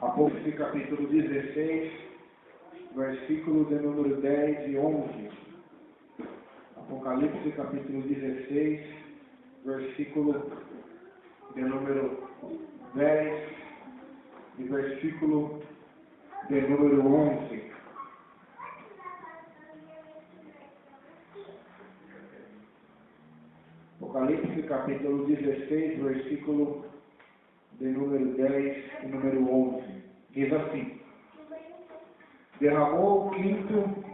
Apocalipse capítulo 16, versículo de número 10 e 11. Apocalipse capítulo 16, versículo de número 10 e versículo de número 11. Apocalipse capítulo 16, versículo de número 10 e número 11. Diz assim: derramou o quinto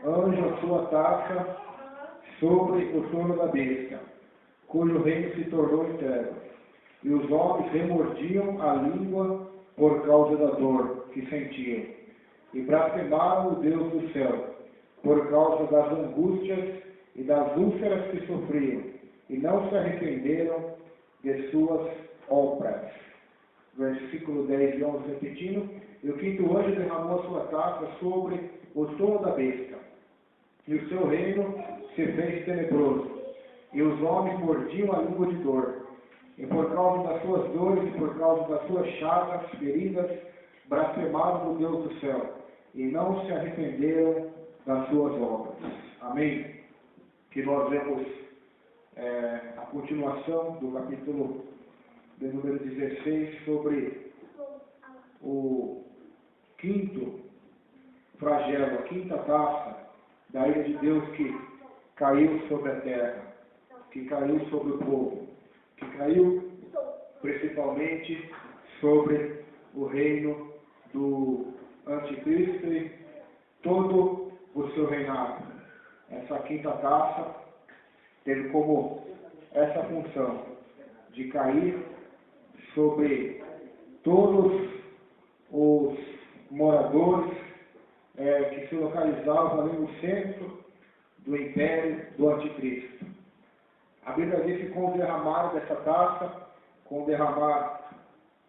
anjo a sua taça sobre o trono da besta, cujo reino se tornou em trevas, e os homens remordiam a língua por causa da dor que sentiam, e blasfemaram o Deus do céu, por causa das angústias e das úlceras que sofriam, e não se arrependeram de suas obras. Versículo 10 e 11 repetindo: e o quinto anjo derramou a sua taça sobre o trono da besta, e o seu reino se fez tenebroso, e os homens mordiam a língua de dor, e por causa das suas dores e por causa das suas chagas, feridas, blasfemaram o Deus do céu, e não se arrependeram das suas obras. Amém? Que nós vemos a continuação do capítulo de número 16 sobre o quinto flagelo, a quinta taça da ira de Deus que caiu sobre a terra, que caiu sobre o povo, que caiu principalmente sobre o reino do anticristo e todo o seu reinado. Essa quinta taça teve como essa função de cair sobre todos os moradores que se localizavam ali no centro do império do anticristo. A Bíblia diz que com o derramar dessa taça, com o derramar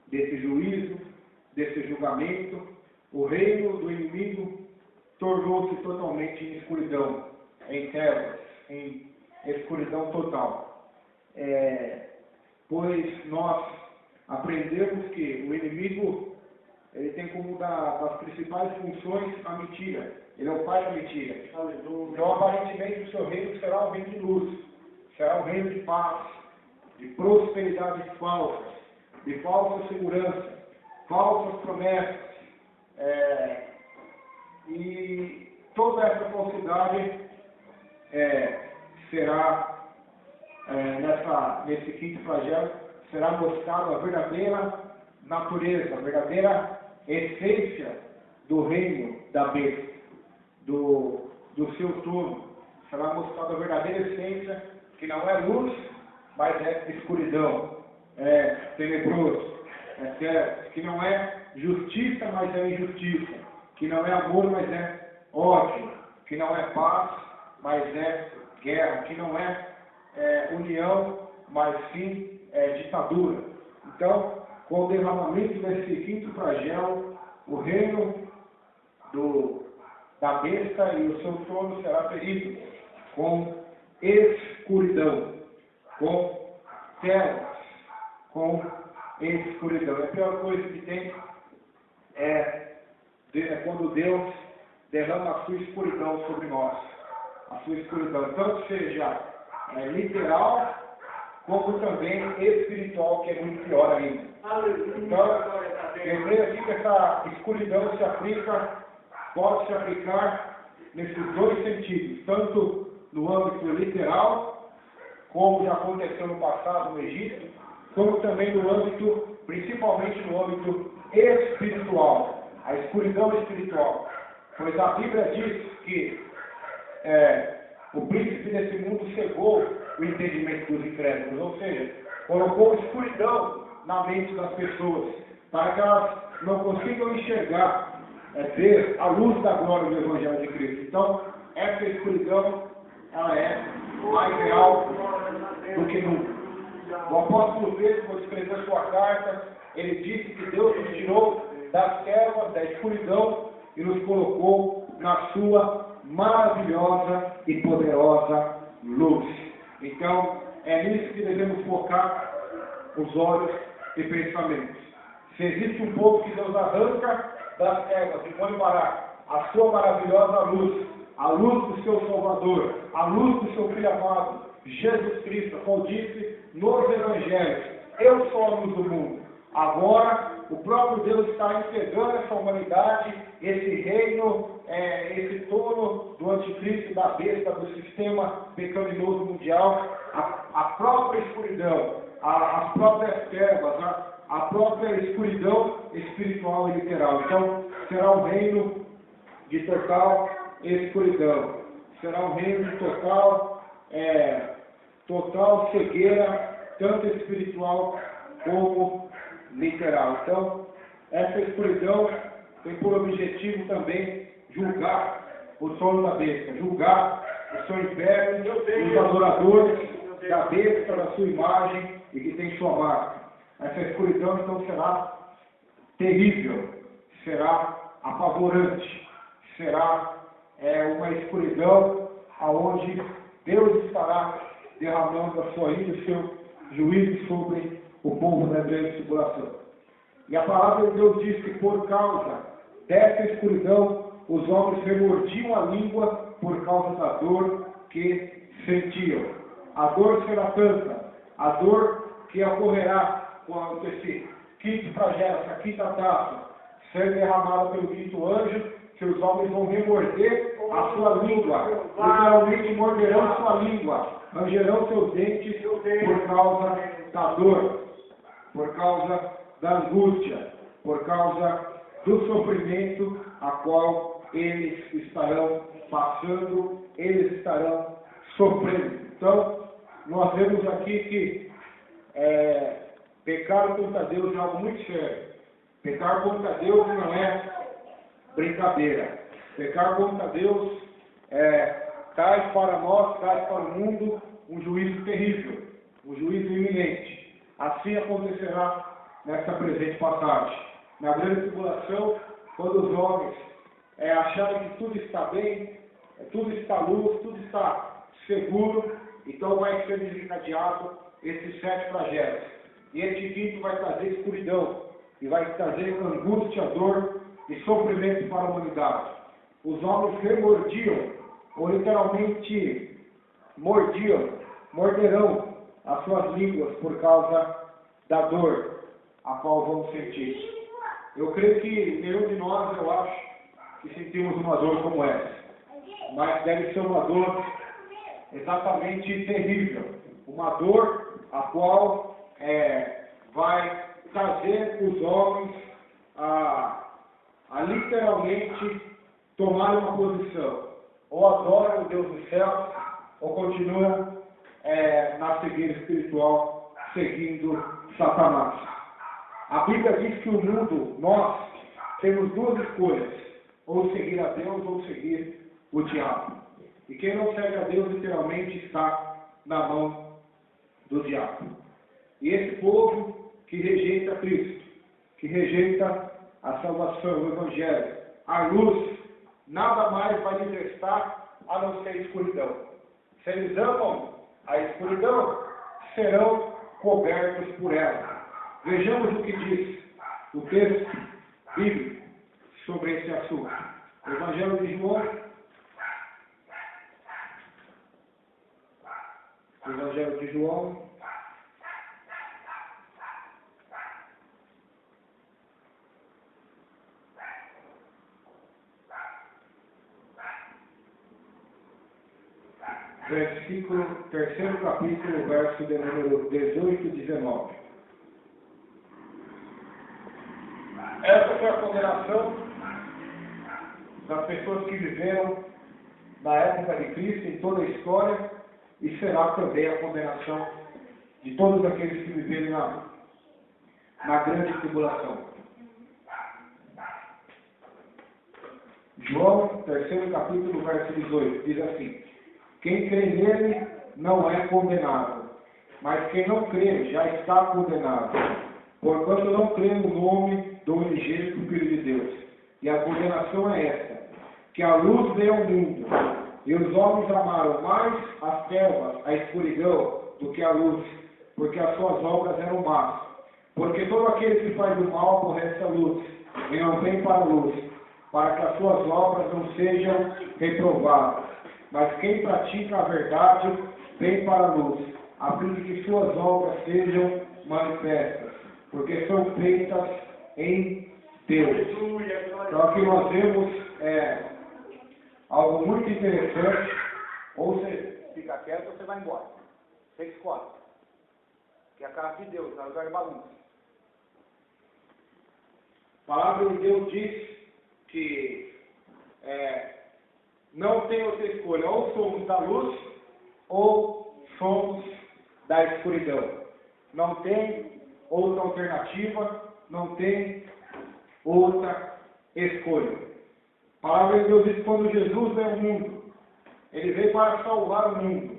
desse juízo, desse julgamento, o reino do inimigo tornou-se totalmente em escuridão, em trevas, em escuridão total. Pois nós aprendemos que o inimigo ele tem como uma das principais funções a mentira. Ele é o pai da mentira. Então, aparentemente, o seu reino será um reino de luz, será um reino de paz, de prosperidade falsa, de falsa segurança, falsas promessas. E toda essa falsidade será, nesse quinto flagelo, será mostrada a verdadeira natureza, a verdadeira essência do reino da besta, do seu trono. Será mostrada a verdadeira essência, que não é luz, mas é escuridão, é tenebroso, é trevas, que não é justiça, mas é injustiça, que não é amor, mas é ódio, que não é paz, mas é guerra, que não é união, mas sim ditadura. Então, com o derramamento desse quinto flagelo, o reino da besta e o seu trono será ferido com escuridão, com trevas, com escuridão. A pior coisa que tem é quando Deus derrama a sua escuridão sobre nós. A sua escuridão, tanto seja literal, como também espiritual, que é muito pior ainda. Então, eu creio aqui que essa escuridão pode se aplicar nesses dois sentidos, tanto no âmbito literal, como já aconteceu no passado no Egito, como também no âmbito, principalmente no âmbito espiritual, a escuridão espiritual. Pois a Bíblia diz que o príncipe desse mundo cegou o entendimento dos incrédulos, ou seja, colocou escuridão na mente das pessoas, para que elas não consigam enxergar, ver a luz da glória do Evangelho de Cristo. Então, essa escuridão, ela é mais real do que nunca. O apóstolo Pedro, quando escreveu sua carta, ele disse que Deus nos tirou das trevas, da escuridão, e nos colocou na sua maravilhosa e poderosa luz. Então, é nisso que devemos focar os olhos e pensamentos. Se existe um povo que Deus arranca das trevas e põe para a sua maravilhosa luz, a luz do seu Salvador, a luz do seu Filho amado, Jesus Cristo, como disse nos Evangelhos, eu sou a luz do mundo. Agora, o próprio Deus está entregando essa humanidade, esse reino, esse trono do anticristo, da besta, do sistema pecaminoso mundial, a própria escuridão, as próprias trevas, a própria escuridão espiritual e literal. Então, será um reino de total escuridão, será um reino de total cegueira, tanto espiritual como literal. Então, essa escuridão tem por objetivo também julgar o trono da besta, julgar o seu império, os adoradores da besta, da sua imagem e que tem sua marca. Essa escuridão então será terrível, será apavorante, será uma escuridão aonde Deus estará derramando a sua ira e o seu juízo sobre o povo da grande tribulação. E a palavra de Deus diz que por causa dessa escuridão, os homens remordiam a língua por causa da dor que sentiam. A dor será tanta, a dor que ocorrerá quando esse quinto flagelo, essa quinta taça, ser derramada pelo quinto anjo, que os homens vão remorder a sua língua, literalmente morderão sua língua, rangerão seus dentes por causa da dor, por causa da angústia, por causa do sofrimento a qual eles estarão passando, eles estarão sofrendo. Então, nós vemos aqui que pecar contra Deus é algo muito sério. Pecar contra Deus não é brincadeira. Pecar contra Deus traz para nós, traz para o mundo um juízo terrível, um juízo iminente. Assim acontecerá nessa presente passagem. Na grande tribulação, quando os homens acharem que tudo está bem, tudo está luz, tudo está seguro, então vai ser desencadeado esses 7 flagelos. E esse quinto vai trazer escuridão, e vai trazer angústia, dor e sofrimento para a humanidade. Os homens remordiam, ou literalmente morderão as suas línguas por causa da dor a qual vamos sentir. Eu creio que nenhum de nós, eu acho, que sentimos uma dor como essa. Mas deve ser uma dor exatamente terrível. Uma dor a qual vai trazer os homens a literalmente tomar uma posição. Ou adoram o Deus dos céus, ou continuam na cegueira espiritual, seguindo Satanás. A Bíblia diz que o mundo, nós, temos 2 escolhas, ou seguir a Deus ou seguir o diabo. E quem não segue a Deus, literalmente, está na mão do diabo. E esse povo que rejeita Cristo, que rejeita a salvação, o Evangelho, a luz, nada mais vai lhes restar a não ser escuridão. Se eles amam a escuridão, serão cobertos por ela. Vejamos o que diz o texto bíblico sobre esse assunto. O Evangelho de João. O Evangelho de João. Versículo, 3º capítulo, verso de número 18 e 19. Essa foi a condenação das pessoas que viveram na época de Cristo, em toda a história, e será também a condenação de todos aqueles que viverem na grande tribulação. João, 3º capítulo, verso 18, diz assim: quem crê nele não é condenado, mas quem não crê já está condenado, porquanto não crê no nome do unigênito Filho de Deus. E a condenação é esta, que a luz veio ao mundo, e os homens amaram mais as trevas, a escuridão, do que a luz, porque as suas obras eram más. Porque todo aquele que faz o mal aborrece a luz, e não vem para a luz, para que as suas obras não sejam reprovadas. Mas quem pratica a verdade vem para a luz, a fim de que suas obras sejam manifestas, porque são feitas em Deus. Então aqui nós vemos algo muito interessante. Ou você fica quieto ou você vai embora. Você escolhe. Que é a casa de Deus, não é lugar de bagunça. A palavra de Deus diz que não tem outra escolha. Ou somos da luz ou somos da escuridão. Não tem outra alternativa, não tem outra escolha. A palavra de Deus diz que quando Jesus veio ao mundo, ele veio para salvar o mundo.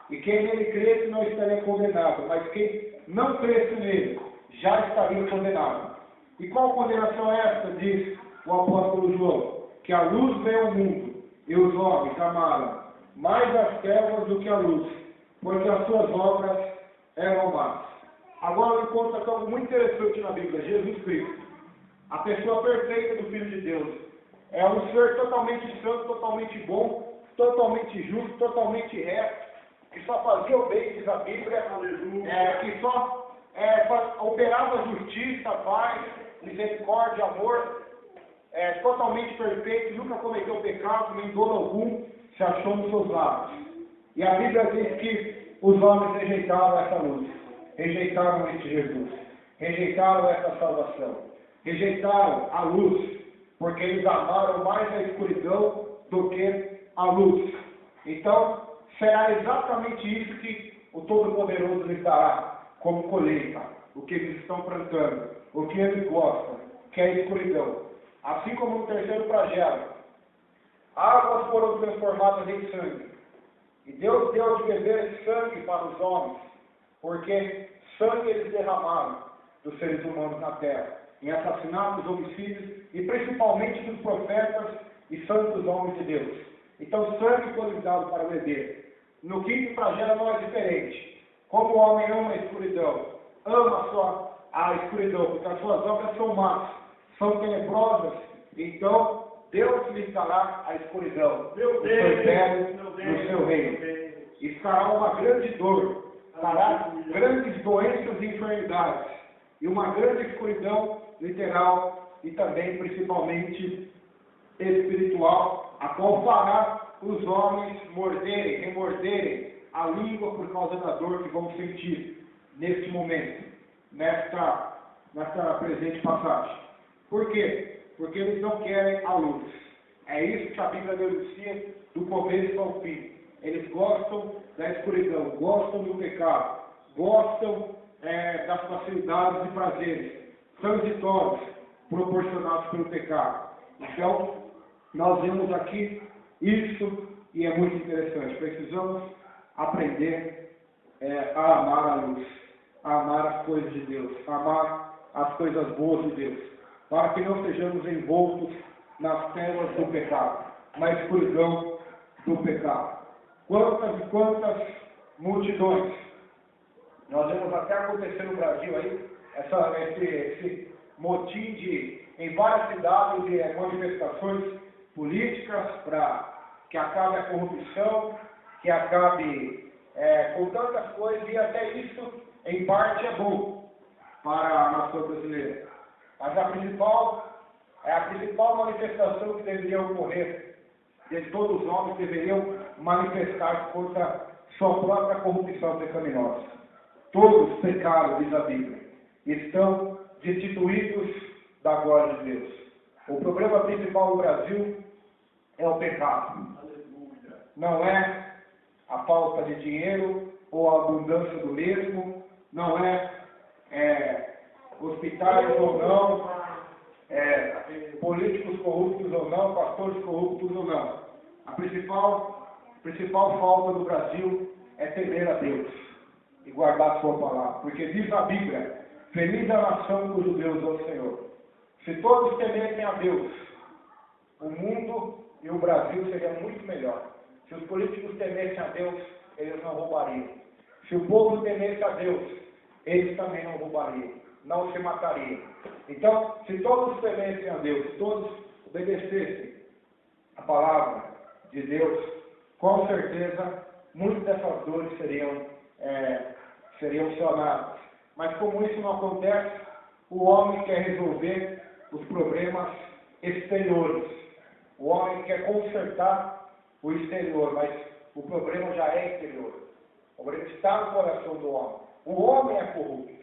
E quem nele cresce não estaria condenado, mas quem não cresce nele já estaria condenado. E qual condenação é essa? Diz o apóstolo João, que a luz veio ao mundo, e os homens amaram mais as trevas do que a luz, porque as suas obras eram más. Agora eu encontro aqui algo muito interessante na Bíblia, Jesus Cristo, a pessoa perfeita do Filho de Deus. É um ser totalmente santo, totalmente bom, totalmente justo, totalmente reto, que só fazia o bem, diz a Bíblia, que só operava justiça, paz, misericórdia, amor, totalmente perfeito, nunca cometeu pecado, nem dolo algum se achou nos seus lábios. E a Bíblia diz que os homens rejeitaram essa luz, rejeitaram este Jesus, rejeitaram essa salvação, rejeitaram a luz, porque eles amaram mais a escuridão do que a luz. Então, será exatamente isso que o Todo-Poderoso lhes dará como colheita, o que eles estão plantando, o que eles gostam, que é a escuridão. Assim como no terceiro flagelo, águas foram transformadas em sangue. E Deus deu de beber sangue para os homens, porque sangue eles derramaram dos seres humanos na terra, em assassinatos, homicídios, e principalmente dos profetas e santos homens de Deus. Então sangue foi lhes dado para beber. No quinto flagelo não é diferente. Como o homem ama a escuridão, ama a escuridão, porque as suas obras são más, são tenebrosas, então Deus lhes dará a escuridão, os seus velhos no seu reino. E fará uma grande dor, fará grandes doenças e enfermidades, e uma grande escuridão literal e também principalmente espiritual, a qual fará os homens morderem, remorderem a língua por causa da dor que vão sentir neste momento, nesta presente passagem. Por quê? Porque eles não querem a luz. É isso que a Bíblia denuncia do começo ao fim. Eles gostam da escuridão, gostam do pecado, gostam das facilidades e prazeres transitórios proporcionados pelo pecado. Então, nós vemos aqui isso e é muito interessante. Precisamos aprender a amar a luz, a amar as coisas de Deus, a amar as coisas boas de Deus, para que não sejamos envoltos nas trevas do pecado, na escuridão do pecado. Quantas e quantas multidões nós vemos até acontecer no Brasil aí, esse motim em várias cidades de manifestações políticas para que acabe a corrupção, que acabe com tantas coisas, e até isso em parte é bom para a nação brasileira. Mas a principal manifestação que deveria ocorrer, de todos os homens deveriam manifestar contra sua própria corrupção pecaminosa. Todos pecaram, diz a Bíblia, estão destituídos da glória de Deus. O problema principal no Brasil é o pecado. Não é a falta de dinheiro ou a abundância do mesmo, não é hospitais ou não, políticos corruptos ou não, pastores corruptos ou não. A principal falta do Brasil é temer a Deus e guardar a sua palavra. Porque diz a Bíblia, feliz a nação cujo Deus é o Senhor. Se todos temessem a Deus, o mundo e o Brasil seriam muito melhor. Se os políticos temessem a Deus, eles não roubariam. Se o povo temesse a Deus, eles também não roubariam. não se matariam. Então, se todos temessem a Deus, se todos obedecessem a palavra de Deus, com certeza, muitas dessas dores seriam sanadas. Mas como isso não acontece, o homem quer resolver os problemas exteriores. O homem quer consertar o exterior, mas o problema já é exterior. O problema está no coração do homem. O homem é corrupto.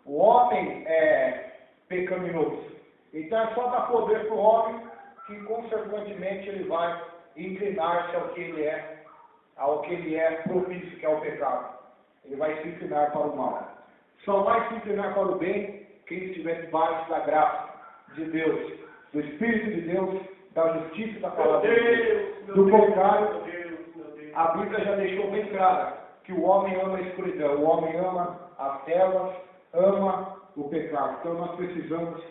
O homem é pecaminoso. Então é só dar poder para o homem que, consequentemente, ele vai inclinar-se ao que ele é propício, que é o pecado. Ele vai se inclinar para o mal. Só vai se inclinar para o bem quem estiver debaixo da graça de Deus, do Espírito de Deus, da justiça da palavra de Deus. Do contrário, a Bíblia já deixou bem clara que o homem ama a escuridão, o homem ama as trevas, ama o pecado. Então nós precisamos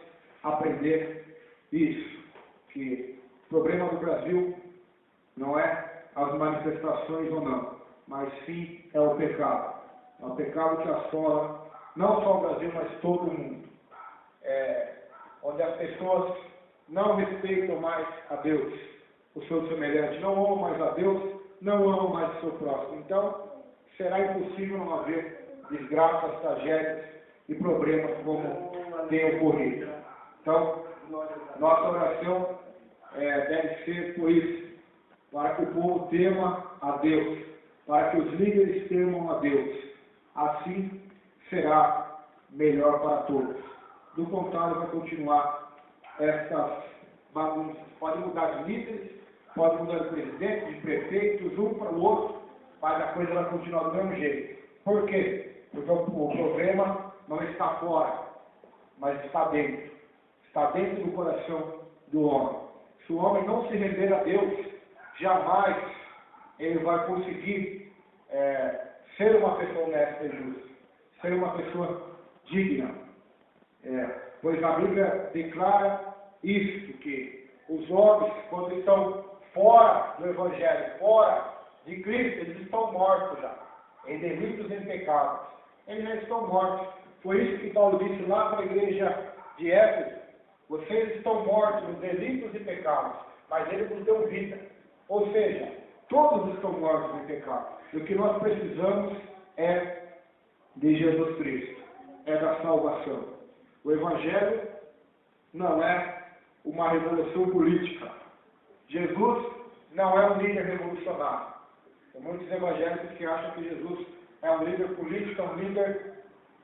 aprender isso, que o problema do Brasil não é as manifestações ou não, mas sim é o pecado. É o pecado que assola não só o Brasil, mas todo o mundo. Onde as pessoas não respeitam mais a Deus, o seu semelhante, não amam mais a Deus, não amam mais o seu próximo. Então, será impossível não haver desgraças, tragédias e problemas como tem ocorrido. Então, nossa oração deve ser por isso, para que o povo tema a Deus, para que os líderes temam a Deus. Assim será melhor para todos. Do contrário, vai continuar essas bagunças. Pode mudar de líderes, pode mudar de presidente, de prefeitos, um para o outro, mas a coisa vai continuar do mesmo jeito. Por quê? Porque o problema não está fora, mas está dentro. Está dentro do coração do homem. Se o homem não se render a Deus, jamais ele vai conseguir ser uma pessoa honesta e justa, ser uma pessoa digna. Pois a Bíblia declara isso, que os homens, quando estão fora do Evangelho, fora de Cristo, eles estão mortos já, em delitos e em pecados. Eles já estão mortos. Foi isso que Paulo disse lá para a igreja de Éfeso: vocês estão mortos nos delitos e pecados, mas ele nos deu vida. Ou seja, todos estão mortos em pecado. E o que nós precisamos é de Jesus Cristo, é da salvação. O Evangelho não é uma revolução política. Jesus não é um líder revolucionário. Tem muitos evangélicos que acham que Jesus é um líder político, é um líder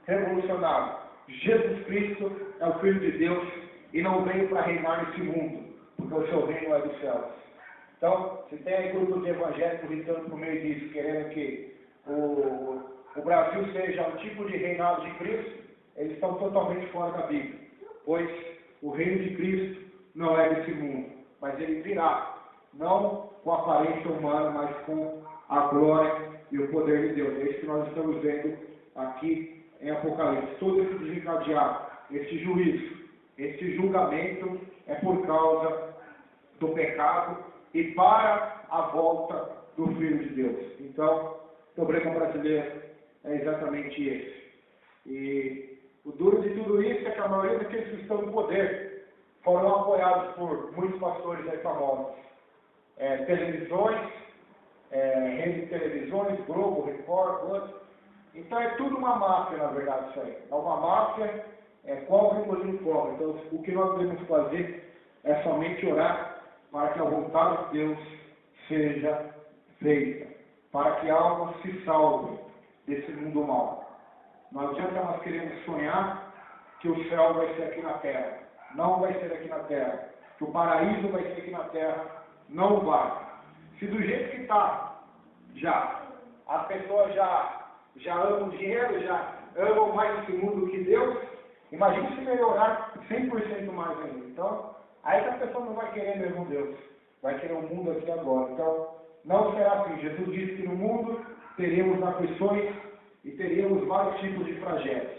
revolucionário. Jesus Cristo é o Filho de Deus e não veio para reinar nesse mundo, porque o seu reino é dos céus. Então, se tem aí grupos de evangélicos gritando por meio disso, querendo que o Brasil seja um tipo de reinado de Cristo, eles estão totalmente fora da Bíblia, pois o reino de Cristo não é desse mundo, mas ele virá, não com a aparência humana, mas com a glória e o poder de Deus. É isso que nós estamos vendo aqui em Apocalipse. Todo esse desencadeado, esse juízo, esse julgamento é por causa do pecado e para a volta do Filho de Deus. Então, o problema brasileiro é exatamente esse. E o duro de tudo isso é que a maioria daqueles que estão no poder foram apoiados por muitos pastores aí famosos. Televisões, rede de televisões, Globo, Record, Band. Então é tudo uma máfia, na verdade, isso aí. É uma máfia, cobre engolindo cobre. Então o que nós devemos fazer é somente orar para que a vontade de Deus seja feita, para que almas se salvem desse mundo mau. Não adianta nós queremos sonhar que o céu vai ser aqui na terra. Não vai ser aqui na terra. Que o paraíso vai ser aqui na terra. Não vai. Se do jeito que está, as pessoas já amam dinheiro, já amam mais esse mundo que Deus, imagine se melhorar 100% mais ainda. Então, aí que a pessoa não vai querer mesmo Deus. Vai querer um mundo aqui agora. Então, não será assim. Jesus disse que no mundo teríamos aflições e teríamos vários tipos de tragédias.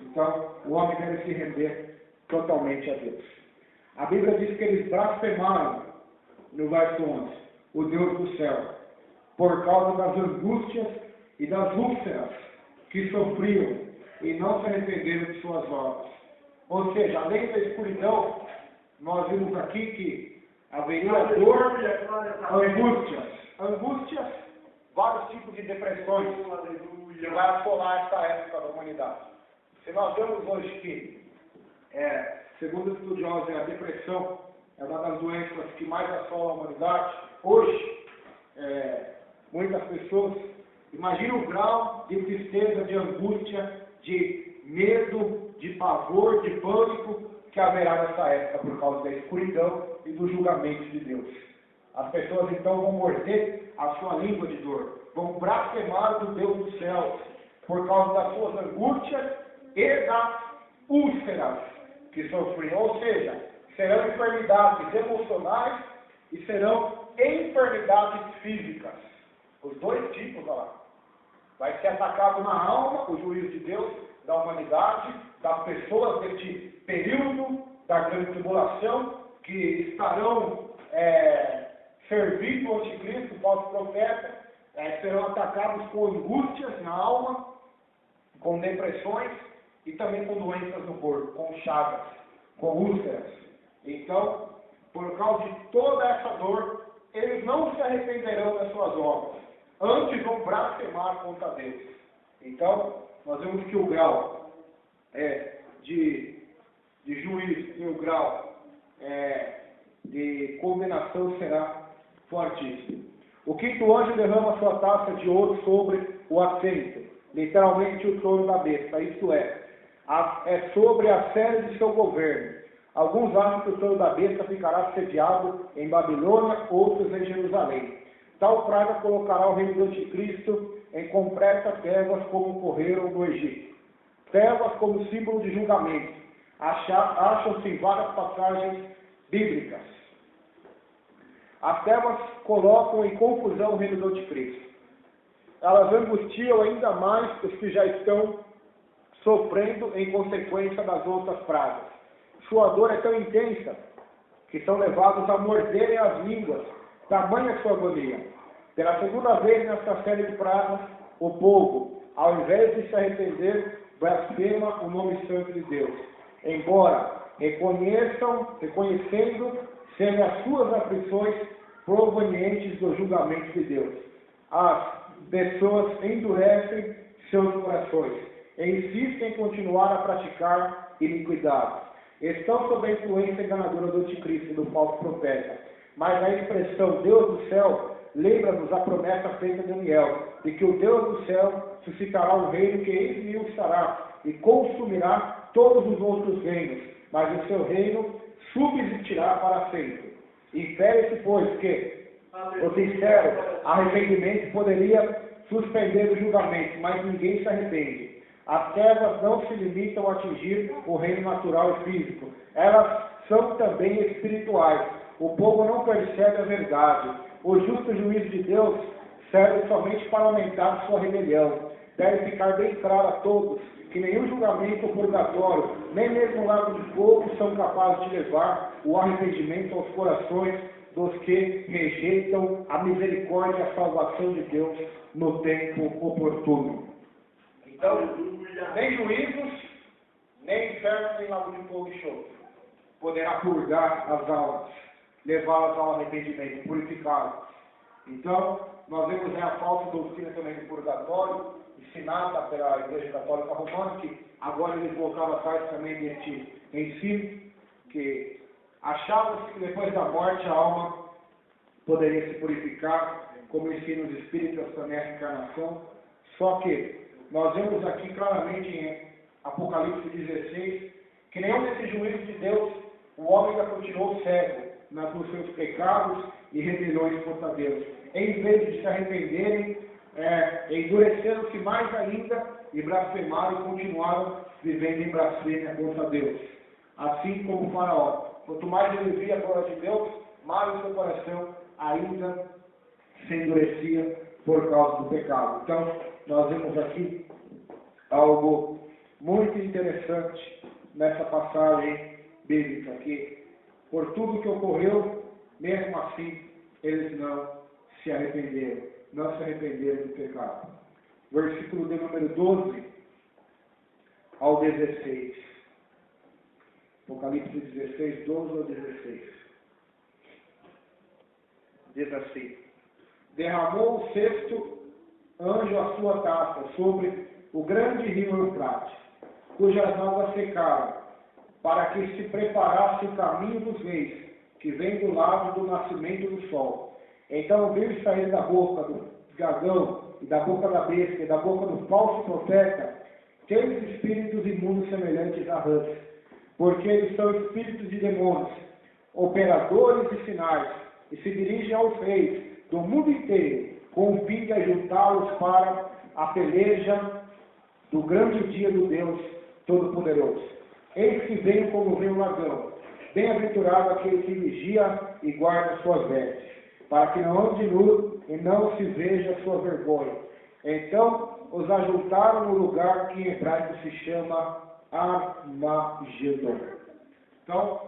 Então, o homem deve se render totalmente a Deus. A Bíblia diz que eles blasfemaram, no verso 11, o Deus do céu, por causa das angústias e das úlceras que sofriam e não se arrependeram de suas obras. Ou seja, além da escuridão, nós vimos aqui que haveria dor, angústias, vários tipos de depressões que vai assolar essa época da humanidade. Se nós vemos hoje que, segundo os estudiosos, a depressão é uma das doenças que mais assola a humanidade, hoje, muitas pessoas imaginam o grau de tristeza, de angústia, de medo, de pavor, de pânico que haverá nessa época por causa da escuridão e do julgamento de Deus. As pessoas então vão morder a sua língua de dor, vão blasfemar do Deus dos céus por causa das suas angústias e das úlceras que sofriam. Ou seja, serão enfermidades emocionais e serão enfermidades físicas. Os dois tipos, olha lá. Vai ser atacado na alma o juízo de Deus, da humanidade, das pessoas deste período da grande tribulação, que estarão servindo ao anticristo, o falso profeta, serão atacados com angústias na alma, com depressões e também com doenças no corpo, com chagas, com úlceras. Então, por causa de toda essa dor, eles não se arrependerão das suas obras, antes vão blasfemar contra Deus. Então, nós vemos que o grau de juízo e o grau de condenação será fortíssimo. O quinto anjo derrama sua taça de ouro sobre o assento, literalmente o trono da besta, isto é sobre a sede de seu governo. Alguns acham que o trono da besta ficará sediado em Babilônia, outros em Jerusalém. Tal praga colocará o reino do anticristo em completas trevas, como ocorreram no Egito. Trevas como símbolo de julgamento. Acham-se em várias passagens bíblicas. As trevas colocam em confusão o reino do anticristo. Elas angustiam ainda mais os que já estão sofrendo em consequência das outras pragas. Sua dor é tão intensa que são levados a morderem as línguas, tamanha sua agonia. Pela segunda vez nesta série de pragas, o povo, ao invés de se arrepender, blasfema o nome santo de Deus. Embora reconhecendo serem as suas aflições provenientes do julgamento de Deus. As pessoas endurecem seus corações e insistem em continuar a praticar iniquidade. Estão sob a influência enganadora do anticristo e do falso profeta. Mas a expressão Deus do céu lembra-nos a promessa feita a Daniel, de que o Deus do céu suscitará um reino que esmiuçará e consumirá todos os outros reinos, mas o seu reino subsistirá para sempre. Infere-se, pois, que o sincero arrependimento poderia suspender o julgamento, mas ninguém se arrepende. As trevas não se limitam a atingir o reino natural e físico, elas são também espirituais. O povo não percebe a verdade. O justo juízo de Deus serve somente para aumentar sua rebelião. Deve ficar bem claro a todos que nenhum julgamento ou purgatório, nem mesmo o lago de fogo, são capazes de levar o arrependimento aos corações dos que rejeitam a misericórdia e a salvação de Deus no tempo oportuno. Então, nem juízos, nem inferno, nem lago de fogo e enxofre poderá purgar as almas, levá-las ao arrependimento, purificá-las. Então, nós vemos a falsa doutrina também do purgatório, ensinada pela Igreja Católica Romana, que agora eles voltaram atrás também deste ensino, que achavam-se que depois da morte a alma poderia se purificar, como ensina os espíritas também a reencarnação. Só que nós vemos aqui claramente em Apocalipse 16, que nenhum desses juízos de Deus, o homem ainda continuou cego nos seus pecados e rebeliões contra Deus. Em vez de se arrependerem, endureceram-se mais ainda e blasfemaram e continuaram vivendo em blasfêmia contra Deus. Assim como o faraó. Quanto mais ele via a glória de Deus, mais o seu coração ainda se endurecia por causa do pecado. Então, nós vemos aqui algo muito interessante nessa passagem bíblica, que por tudo que ocorreu, mesmo assim, eles não se arrependeram, do pecado. Versículo de número 12, ao 16. Apocalipse 16, 12 ao 16. Diz assim: derramou o sexto anjo a sua taça sobre o grande rio Eufrates, cujas águas secaram, para que se preparasse o caminho dos reis, que vem do lado do nascimento do sol. Então viu sair da boca do dragão, e da boca da besta, e da boca do falso profeta, 3 espíritos imundos semelhantes a rãs, porque eles são espíritos de demônios, operadores de sinais, e se dirigem aos reis do mundo inteiro, com o fim de ajuntá-los para a peleja do grande dia do Deus Todo-Poderoso. Eis que veio como vem um ladrão. Bem-aventurado aquele que vigia e guarda suas vestes, para que não ande nu e não se veja sua vergonha. Então os ajuntaram no lugar que em hebraico se chama Armagedon. Então,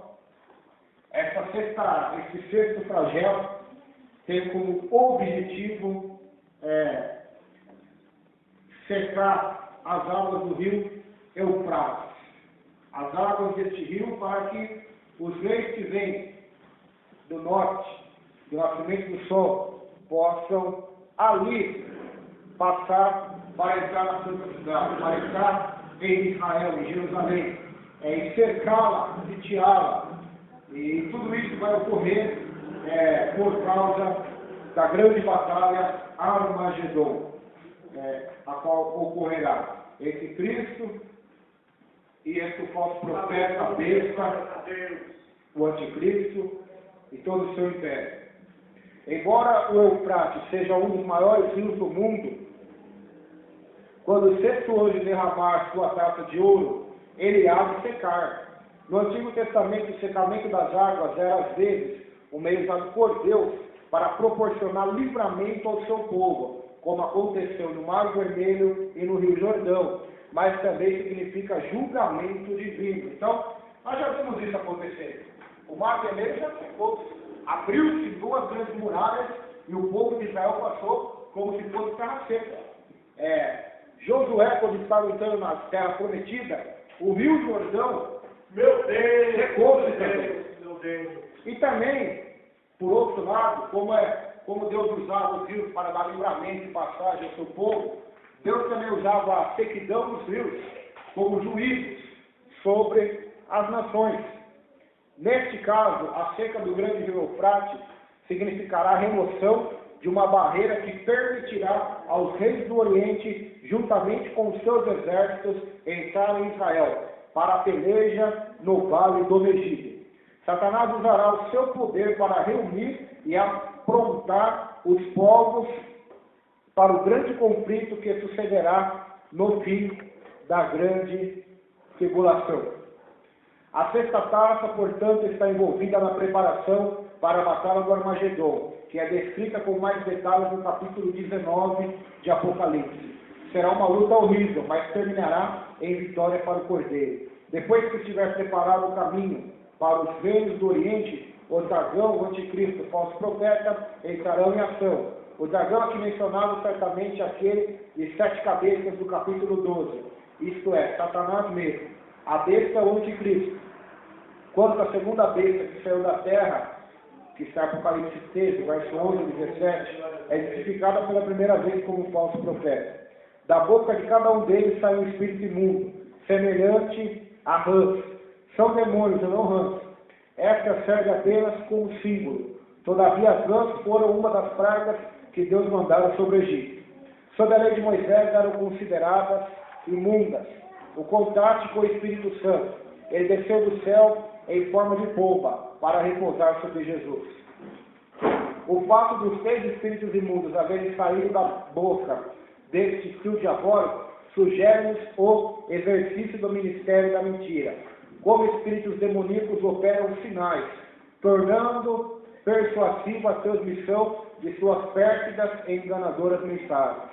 esse sexto flagelo tem como objetivo secar as águas do rio Eufrates. As águas deste rio, para que os reis que vêm do norte, do nascimento do sol, possam ali passar para entrar na Santa Cidade, para entrar em Israel, em Jerusalém, e cercá-la, sitiá-la. E tudo isso vai ocorrer por causa da grande batalha Armagedon, a qual ocorrerá entre Cristo e entre o falso profeta, a besta, o anticristo e todo o seu império. Embora o Eufrates seja um dos maiores rios do mundo, quando o sexto anjo derramar sua taça de ouro, ele há de secar. No Antigo Testamento, o secamento das águas era às vezes o meio usado por Deus para proporcionar livramento ao seu povo, como aconteceu no Mar Vermelho e no Rio Jordão, mas também significa julgamento divino. Então, nós já vimos isso acontecer. O Mar Vermelho já secou, abriu-se 2 grandes muralhas e o povo de Israel passou como se fosse terra seca. Josué, quando estava entrando na terra prometida, o Rio Jordão secou-se também. E também, por outro lado, como Deus usava os rios para dar livramento e passagem ao seu povo, Deus também usava a sequidão dos rios como juízos sobre as nações. Neste caso, a seca do grande rio Eufrates significará a remoção de uma barreira que permitirá aos reis do Oriente, juntamente com os seus exércitos, entrar em Israel para a peleja no vale do Megiddo. Satanás usará o seu poder para reunir e aprontar os povos para o grande conflito que sucederá no fim da grande tribulação. A sexta taça, portanto, está envolvida na preparação para a batalha do Armagedon, que é descrita com mais detalhes no capítulo 19 de Apocalipse. Será uma luta horrível, mas terminará em vitória para o Cordeiro. Depois que estiver preparado o caminho para os reinos do Oriente, o dragão, o anticristo, o falso profeta, entrarão em ação. O dragão aqui mencionado certamente é aquele de 7 cabeças do capítulo 12, isto é, Satanás mesmo. A besta é o anticristo. Quanto à segunda besta que saiu da terra, que está em Apocalipse 13, verso 11 e 17, é identificada pela primeira vez como falso profeta. Da boca de cada um deles sai um espírito imundo, semelhante a rãs. São demônios e não rãs. Esta serve apenas como símbolo. Todavia as rãs foram uma das pragas que Deus mandara sobre o Egito. Sob a lei de Moisés eram consideradas imundas. O contraste com o Espírito Santo. Ele desceu do céu em forma de pomba para repousar sobre Jesus. O fato dos 3 espíritos imundos haverem saído da boca deste fio diabólico sugere-nos o exercício do ministério da mentira. Como espíritos demoníacos operam sinais, tornando persuasiva a transmissão de suas pérfidas e enganadoras mensagens.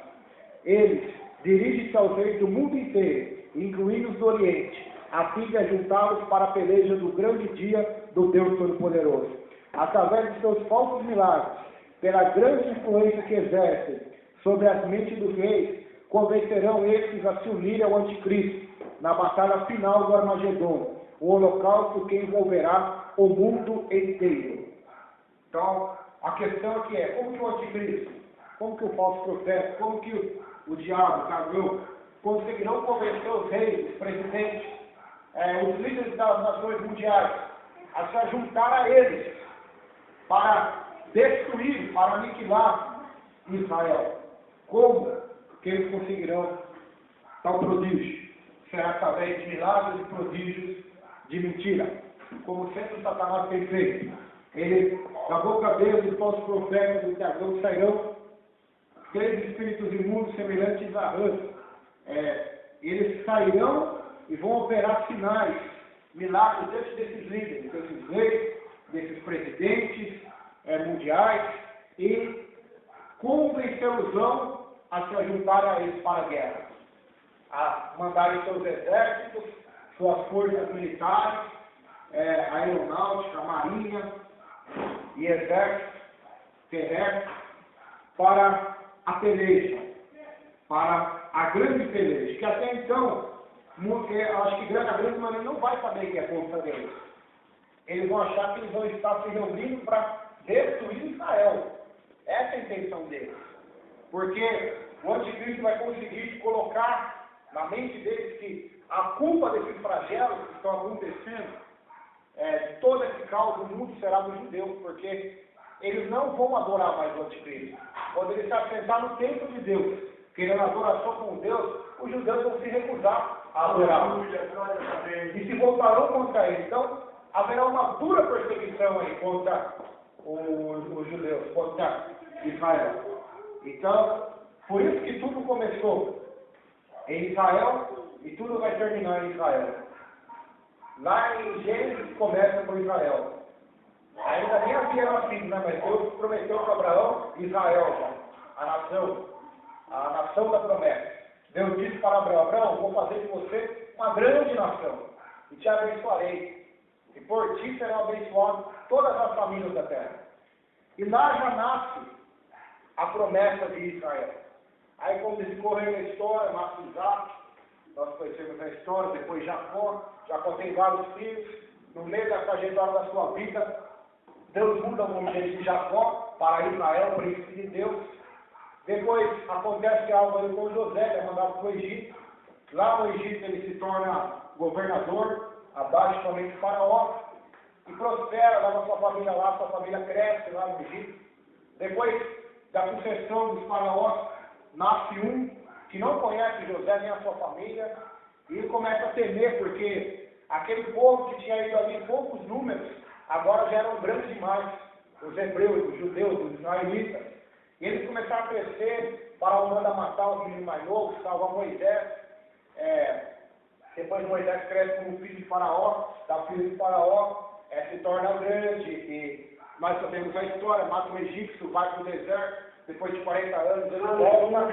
Eles dirigem-se aos reis do mundo inteiro, incluindo os do Oriente, a fim de ajuntá-los para a peleja do grande dia do Deus Todo-Poderoso. Através de seus falsos milagres, pela grande influência que exercem sobre as mentes dos reis, convencerão estes a se unirem ao anticristo, na batalha final do Armagedon, o holocausto que envolverá o mundo inteiro. Então, a questão aqui é, como que o anticristo, como que o falso profeta, como que o diabo, o cagão, conseguirão convencer os reis, os presidentes, os líderes das nações mundiais, a se juntar a eles, para destruir, para aniquilar Israel. Como que eles conseguirão tal prodígio? Será através de milagres e prodígios de mentira, como sempre Satanás tem feito. Ele, da boca deles, os falsos profetas do dragão sairão 3 espíritos imundos semelhantes a rãs. Eles sairão e vão operar sinais, milagres desses líderes, desses reis, desses presidentes mundiais, e convencê-los a se juntarem a eles para a guerra, a mandarem seus exércitos, suas forças militares, a aeronáutica, a marinha e exército terrestre, para a peleja, para a grande peleja, que até então, acho que a grande maioria não vai saber que é contra Deus. Eles vão achar que eles vão estar se reunindo para destruir Israel. Essa é a intenção deles. Porque o anticristo vai conseguir colocar na mente deles que a culpa desses flagelos que estão acontecendo, de todo esse caos do mundo, será dos judeus, porque eles não vão adorar mais o anticristo. Quando ele se assentar no templo de Deus, querendo adoração com Deus, os judeus vão se recusar a adorar. E se voltarão contra ele. Então, haverá uma dura perseguição aí contra os judeus, contra Israel. Então, por isso que tudo começou em Israel e tudo vai terminar em Israel. Lá em Gênesis começa com Israel. Ainda nem havia nascido, né? Mas Deus prometeu para Abraão, Israel, a nação da promessa. Deus disse para Abraão: Abraão, vou fazer de você uma grande nação e te abençoarei. E por ti serão abençoadas todas as famílias da terra. E lá já nasce a promessa de Israel. Aí, como discorre a história, nasce Isaac, nós conhecemos a história, depois Jacó tem vários filhos. No meio da trajetória da sua vida, Deus muda o nome dele de Jacó para Israel, príncipe de Deus. Depois acontece algo ali com José, que é mandado para o Egito. Lá no Egito ele se torna governador, abaixo somente de Faraó, e prospera, leva a sua família lá, sua família cresce lá no Egito. Depois da sucessão dos faraós, nasce um que não conhece José nem a sua família, e ele começa a temer, porque aquele povo que tinha ido ali em poucos números, agora já eram grandes demais, os hebreus, os judeus, os israelitas. E eles começaram a crescer, Faraó manda matar os meninos mais novos, salva Moisés. Depois Moisés cresce como filho de Faraó, da filha de Faraó, se torna grande, e nós sabemos a história, mata um egípcio, vai para o deserto, depois de 40 anos ele volta.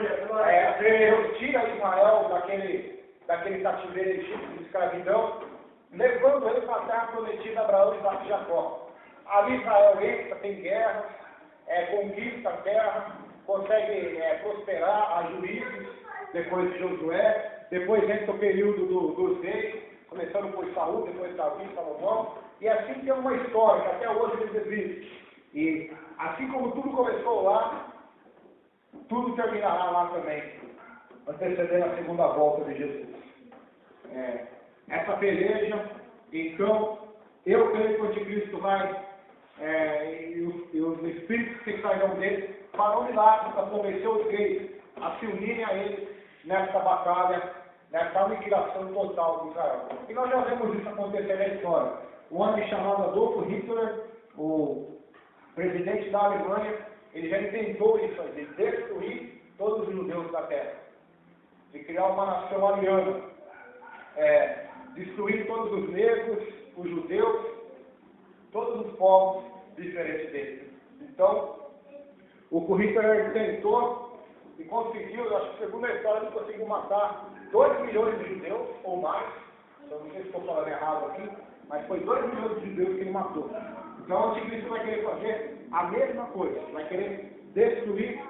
Deus tira Ismael daquele cativeiro egípcio de escravidão, levando ele para a terra prometida a Abraão, Isaac e Jacó. Ali Israel entra, tem guerras, conquista a terra, consegue prosperar, a juízes, depois de Josué, depois entra o período dos reis, começando por Saul, depois Davi, Salomão, e assim tem uma história que até hoje eles existem. E assim como tudo começou lá, tudo terminará lá também, antecedendo a segunda volta de Jesus. Essa peleja, então, eu creio que o anticristo vai, e os espíritos que sairão dele, farão milagres para convencer os reis a se unirem a ele nessa batalha, nessa aniquilação total de Israel. E nós já vemos isso acontecer na história. Um homem chamado Adolf Hitler, o presidente da Alemanha, ele já tentou isso, de destruir todos os judeus da terra, de criar uma nação ariana, destruir todos os negros, os judeus, todos os povos diferentes dele. Então, o que Hitler tentou e conseguiu, acho que segundo a história, ele conseguiu matar 2 milhões de judeus ou mais. Eu não sei se estou falando errado aqui, mas foi 2 milhões de judeus que ele matou. Então o anticristo vai querer fazer a mesma coisa, vai querer destruir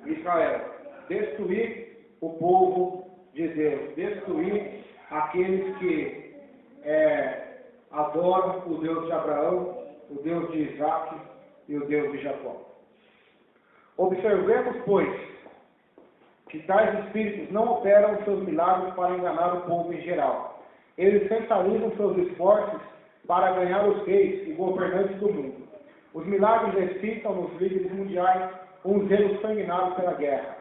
Israel, destruir o povo de Deus, destruir aqueles que adoram o Deus de Abraão, o Deus de Isaac e o Deus de Jacó. Observemos, pois, que tais espíritos não operam seus milagres para enganar o povo em geral. Eles centralizam seus esforços para ganhar os reis e governantes do mundo. Os milagres excitam nos líderes mundiais um zelo sanguinário pela guerra.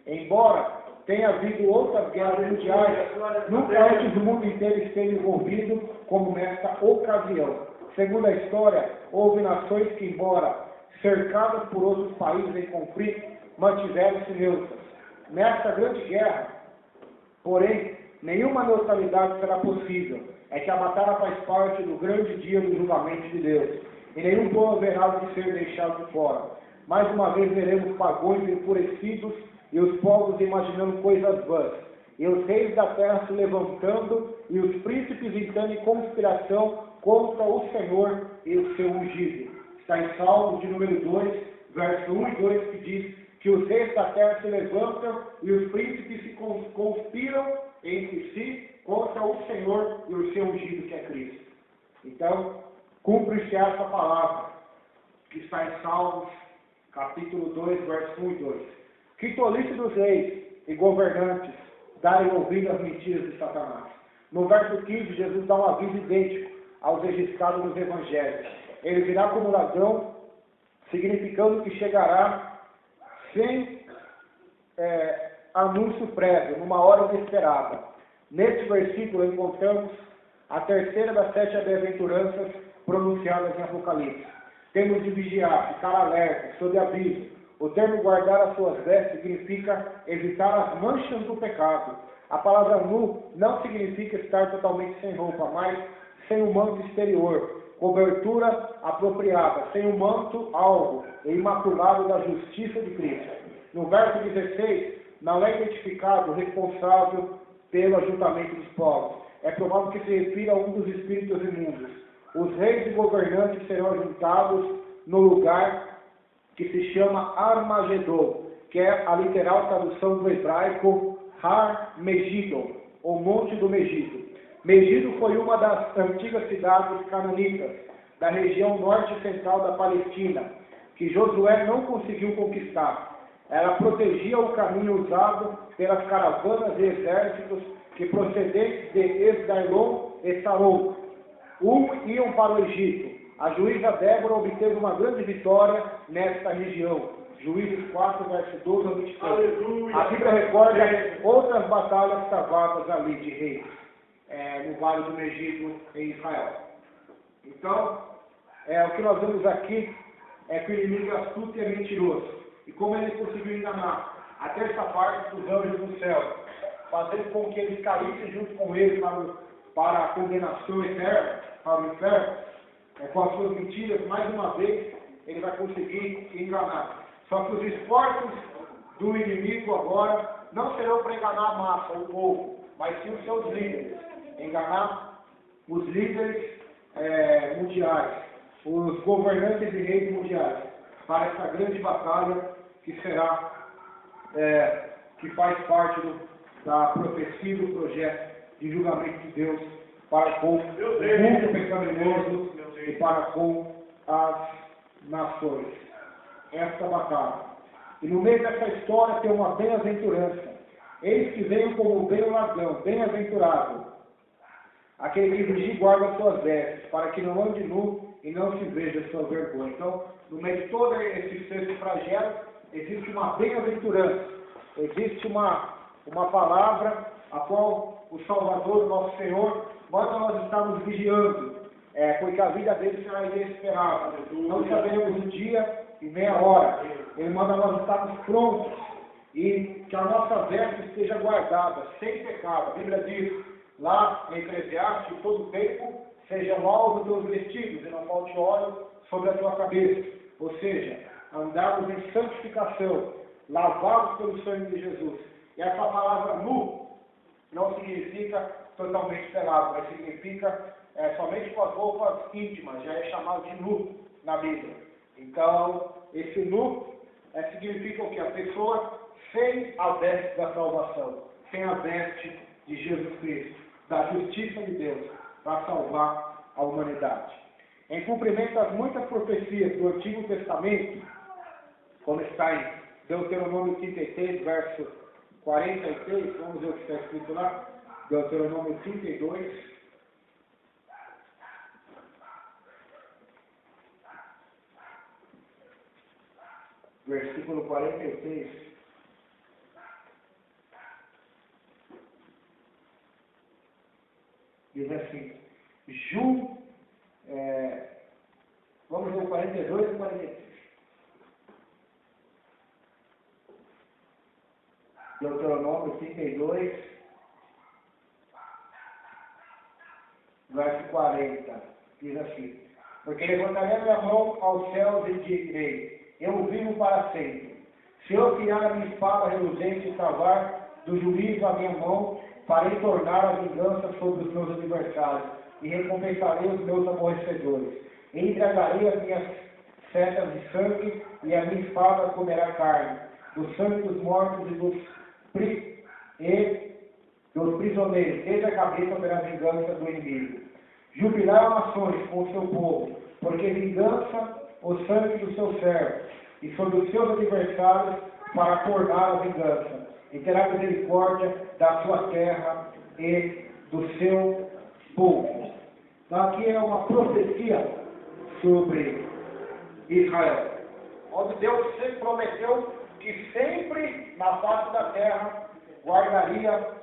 Embora tenha havido outras guerras mundiais, nunca antes o mundo inteiro esteve envolvido como nesta ocasião. Segundo a história, houve nações que, embora cercadas por outros países em conflito, mantiveram-se neutras. Nesta grande guerra, porém, nenhuma neutralidade será possível. É que a batalha faz parte do grande dia do julgamento de Deus, e nenhum povo haverá de ser deixado de fora. Mais uma vez veremos pagões enfurecidos e os povos imaginando coisas vãs, e os reis da terra se levantando e os príncipes entrando em conspiração contra o Senhor e o seu ungido. Está em Salmos de número 2, verso 1 e 2, que diz que os reis da terra se levantam e os príncipes se conspiram entre si contra o Senhor e o seu ungido, que é Cristo. Então, cumpre-se essa palavra que está em Salmos, capítulo 2, verso 1 e 2. Que tolice dos reis e governantes darem ouvido às mentiras de Satanás. No verso 15, Jesus dá um aviso idêntico aos registrados nos evangelhos. Ele virá como ladrão, significando que chegará sem anúncio prévio, numa hora inesperada. Neste versículo encontramos a terceira das 7 bem-aventuranças pronunciadas em Apocalipse. Temos de vigiar, ficar alerta, sob aviso. O termo guardar as suas vestes significa evitar as manchas do pecado. A palavra nu não significa estar totalmente sem roupa, mas sem um manto exterior, cobertura apropriada, sem um manto alvo e imaculado da justiça de Cristo. No verso 16, não é identificado o responsável pelo ajuntamento dos povos. É provável que se refira a um dos espíritos imundos. Os reis e governantes serão ajuntados no lugar que se chama Armagedon, que é a literal tradução do hebraico Har Megiddo, ou Monte do Megido. Megido foi uma das antigas cidades cananitas da região norte e central da Palestina, que Josué não conseguiu conquistar. Ela protegia o caminho usado pelas caravanas e exércitos que procedentes de Esdraelon e Saron iam para o Egito. A juíza Débora obteve uma grande vitória nesta região. Juízes 4, verso 12 a 23. Aleluia. A Bíblia recorda outras batalhas travadas ali de reis, no Vale do Megido, em Israel. Então, o que nós vemos aqui é que o inimigo é astuto e é mentiroso. E como ele conseguiu enganar a terça parte dos anjos do céu, fazendo com que eles caíssem junto com ele para a condenação eterna, para o inferno, com as suas mentiras, mais uma vez, ele vai conseguir enganar. Só que os esforços do inimigo agora não serão para enganar a massa, o povo, mas sim os seus líderes. Enganar os líderes mundiais, os governantes e reis mundiais, para essa grande batalha que será, que faz parte da profecia do projeto de julgamento de Deus para com o mundo pecaminoso e para com as nações. Esta batalha. E no meio dessa história tem uma bem-aventurança. Eis que veio como bem ladrão, bem-aventurado, aquele que vigia e guarda suas vestes, para que não ande nu e não se veja sua vergonha. Então, no meio de todo esse sexto flagelo, existe uma bem-aventurança, existe uma palavra a qual o Salvador, o nosso Senhor, manda nós estarmos vigiando, porque a vida dele será inesperada. Não saberemos o dia e nem a hora. Ele manda nós estarmos prontos e que a nossa veste esteja guardada, sem pecado. A Bíblia diz lá em Eclesiastes que todo tempo sejam alvos dos teus vestidos e não falte óleo sobre a tua cabeça. Ou seja, andarmos em santificação, lavados pelo sangue de Jesus. E essa palavra nu não significa totalmente pelado, mas significa somente com as roupas íntimas, já é chamado de nu na Bíblia. Então, esse nu significa o que? A pessoa sem a veste da salvação, sem a veste de Jesus Cristo. da justiça de Deus para salvar a humanidade. Em cumprimento às muitas profecias do Antigo Testamento, como está em Deuteronômio 33, verso 43, vamos ver o que está escrito lá, Deuteronômio 32, versículo 46. Diz assim, vamos ver o 42 e o 43. Deuteronômio 32, verso 40. Diz assim, porque levantarei a minha mão aos céus e direi, eu vivo para sempre. Se eu tirar a minha espada reluzente e travar do juízo a minha mão, farei tornar a vingança sobre os meus adversários e recompensarei os meus aborrecedores. Entregarei as minhas setas de sangue e a minha espada comerá carne, do sangue dos mortos e dos prisioneiros, desde a cabeça pela vingança do inimigo. Jubilaram nações com o seu povo, porque vingança o sangue do seu servo, e sobre os seus adversários para tornar a vingança, e terá misericórdia da sua terra e do seu povo. Então aqui é uma profecia sobre Israel, onde Deus sempre prometeu que sempre na face da terra guardaria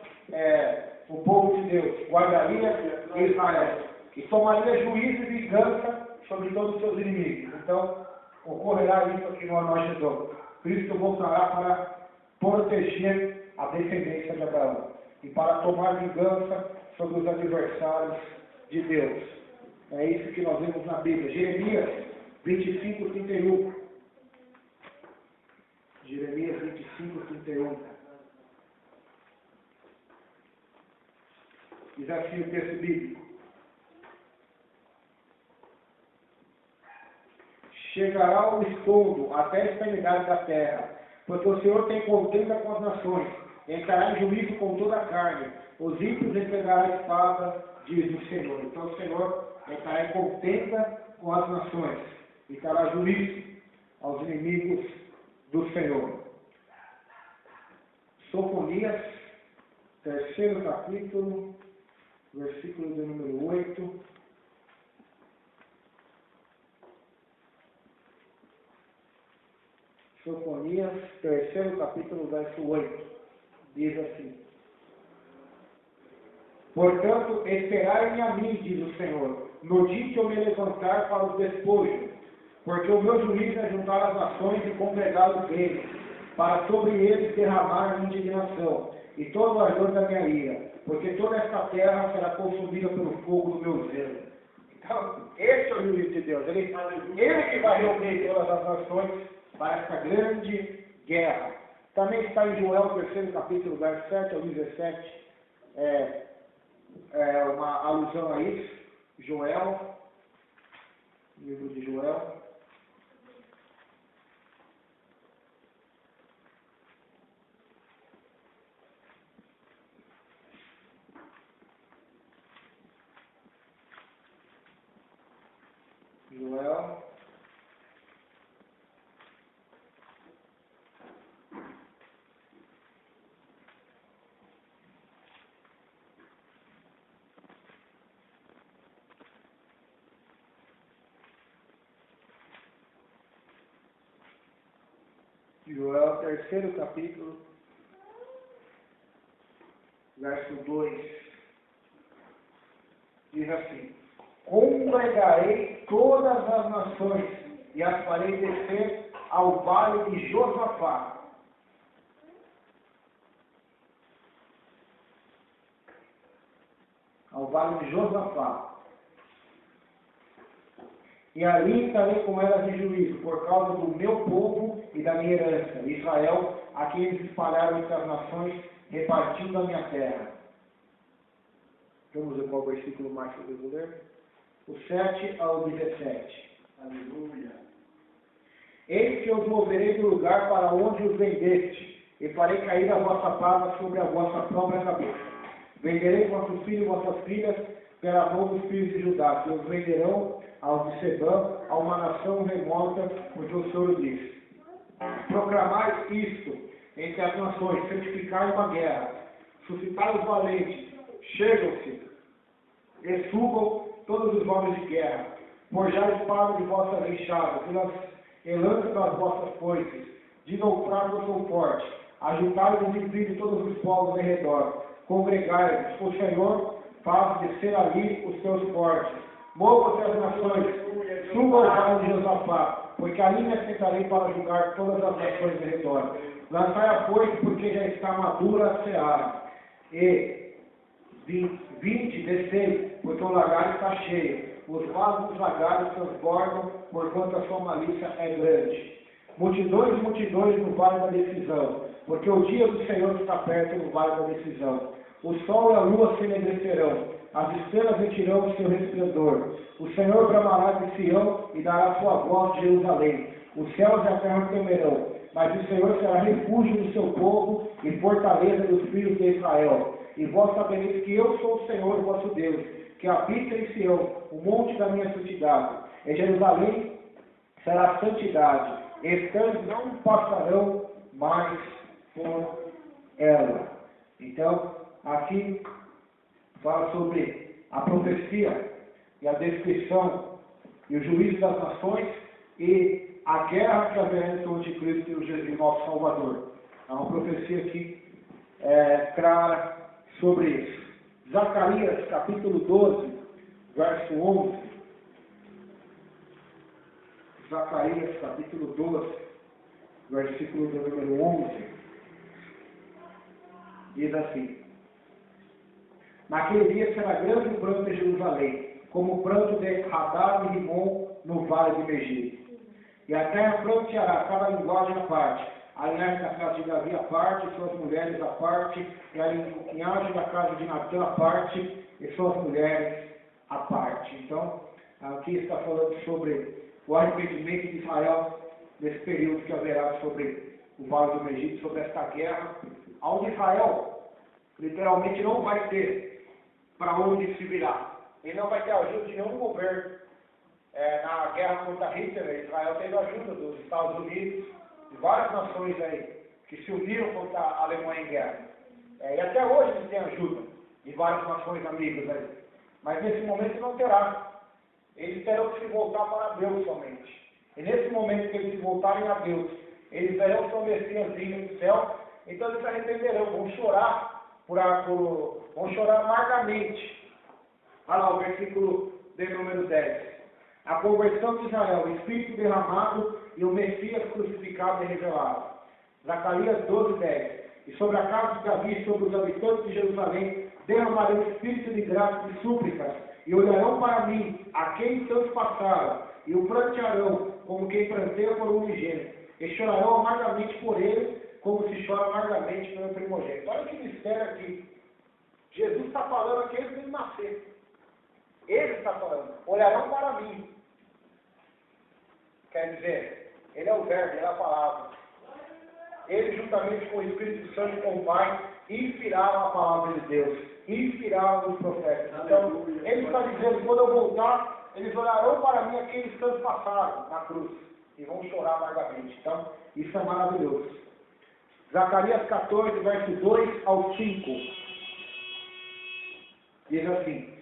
o povo de Deus, guardaria Israel, e tomaria juízo e vingança sobre todos os seus inimigos. Então, ocorrerá isso aqui no Armagedon. Cristo voltará para proteger a descendência de Abraão e para tomar vingança sobre os adversários de Deus. É isso que nós vemos na Bíblia. Jeremias 25, 31. Jeremias 25, 31. Diz assim o texto bíblico. Chegará o estouro até a extremidade da terra, porque o Senhor tem contenda com as nações, entrará em juízo com toda a carne, os ímpios entregará a espada, diz o Senhor. Então o Senhor entrará em contenda com as nações, e dará juízo aos inimigos do Senhor. Sofonias, 3º capítulo, versículo de número 8. Sofonias, 3º capítulo, verso 8. Diz assim: portanto, esperai-me a mim, diz o Senhor, no dia que eu me levantar para os despojos, porque o meu juízo é juntar as nações e congregar os reis, para sobre eles derramar a indignação e todo o ardor da minha ira, porque toda esta terra será consumida pelo fogo do meu zelo. Então, esse é o juízo de Deus. Ele que vai reunir todas as nações para essa grande guerra. Também está em Joel, 3º capítulo, verso 7 ao 17, uma alusão a isso. Joel, livro de Joel. Joel. Joel, 3º capítulo, verso 2, diz assim: congregarei todas as nações e as farei descer ao vale de Josafá. Ao vale de Josafá. E ali estarei com elas em juízo, por causa do meu povo e da minha herança, Israel, a quem eles espalharam entre as nações, repartindo a minha terra. Vamos ver qual versículo mais que eu devo ler? O 7 ao 17. Aleluia. Eis que os moverei do lugar para onde os vendeste, e farei cair a vossa paga sobre a vossa própria cabeça. Venderei vossos filhos e vossas filhas pela mão dos filhos de Judá, que os venderão aos de Sebã, a uma nação remota, porque o Senhor disse. Proclamai isto entre as nações, certificai uma guerra, suscitai os valentes, chegam-se e subam todos os homens de guerra, forjai a espada de vossas enxadas, e lança das vossas foices, digam o fraco, eu sou forte, ajuntai-vos e vinde todos os povos em redor, congregai-vos, o Senhor faz descer ali os seus fortes, movam-se as nações, subam ao vale de Josafá, porque ali me assentarei para julgar todas as nações em redor. Lançai a foice, porque já está madura a seara, e vinde, descei, porque o lagar está cheio, os vasos dos lagares transbordam, porquanto a sua malícia é grande. Multidões e multidões no vale da decisão, porque o dia do Senhor está perto no vale da decisão. O sol e a lua se enegrecerão, as estrelas retirarão o seu resplendor. O Senhor bramará de Sião e dará sua voz de Jerusalém. Os céus e a terra temerão, mas o Senhor será refúgio do seu povo e fortaleza dos filhos de Israel. E vós sabereis que eu sou o Senhor vosso Deus, que habita em Sião, o monte da minha santidade. Em Jerusalém será santidade, estranhos não passarão mais por ela. Então, aqui fala sobre a profecia e a descrição e o juízo das nações e a guerra que haverá entre o anticristo e o nosso Salvador. É uma profecia aqui clara sobre isso. Zacarias, capítulo 12, verso 11. Zacarias, capítulo 12, versículo número 11. Diz assim: Naquele dia será grande o pranto em Jerusalém, como o pranto de Hadad e Rimon no vale de Megiddo. E a terra pranteará, cada linguagem à parte, a linhagem da casa de Davi à parte, suas mulheres à parte, e a linhagem da casa de Natã à parte, e suas mulheres à parte. Então, aqui está falando sobre o arrependimento de Israel, nesse período que haverá sobre o vale do Megiddo, sobre esta guerra, onde Israel, literalmente, não vai ter para onde se virar. Ele não vai ter ajuda de nenhum governo. Na guerra contra Hitler, Israel teve ajuda dos Estados Unidos, de várias nações aí, que se uniram contra a Alemanha em guerra. E até hoje eles têm ajuda de várias nações amigas aí. Mas nesse momento não terá. Eles terão que se voltar para Deus somente. E nesse momento que eles se voltarem a Deus, eles verão seu Messias vindo do céu, então eles se arrependerão, vão chorar, vão chorar amargamente. Olha lá o versículo de número 10. A conversão de Israel, o Espírito derramado e o Messias crucificado e revelado. Zacarias 12, 10. E sobre a casa de Davi, sobre os habitantes de Jerusalém, derramarei o Espírito de graça e súplicas, e olharão para mim, a quem tantos passaram, e o prantearão, como quem pranteia por um unigênito, e chorarão amargamente por ele, como se chora amargamente pelo primogênito. Olha que mistério aqui. Jesus está falando aqui antes de nascer. Ele está falando, olharão para mim. Quer dizer, ele é o verbo, ele é a palavra. Ele, juntamente com o Espírito Santo e com o Pai, inspiraram a palavra de Deus, inspiraram os profetas. Então, ele está dizendo, quando eu voltar, eles olharão para mim aqueles que tantos passaram na cruz, e vão chorar amargamente. Então, isso é maravilhoso. Zacarias 14, verso 2 ao 5. Diz assim,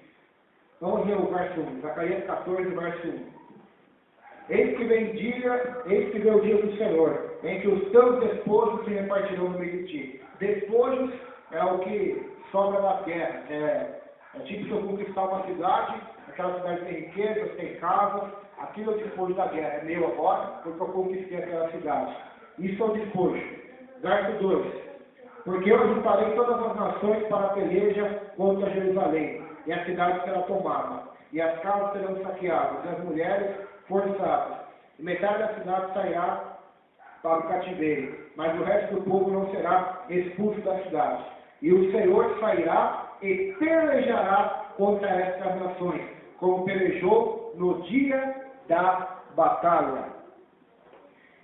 vamos ver o verso 1, Zacarias 14, verso 1. Eis que vem o dia do Senhor, em que os teus despojos se repartirão no meio de ti. Despojos é o que sobra da terra. É tipo se eu conquistar uma cidade, aquela cidade tem riquezas, tem casas, aquilo é o despojo da guerra. É meu agora, porque eu conquistei aquela cidade. Isso é o despojo. Verso 2. Porque eu juntarei todas as nações para a peleja contra Jerusalém, e a cidade será tomada, e as casas serão saqueadas, e as mulheres forçadas, e metade da cidade sairá para o cativeiro, mas o resto do povo não será expulso da cidade. E o Senhor sairá e pelejará contra estas nações, como pelejou no dia da batalha.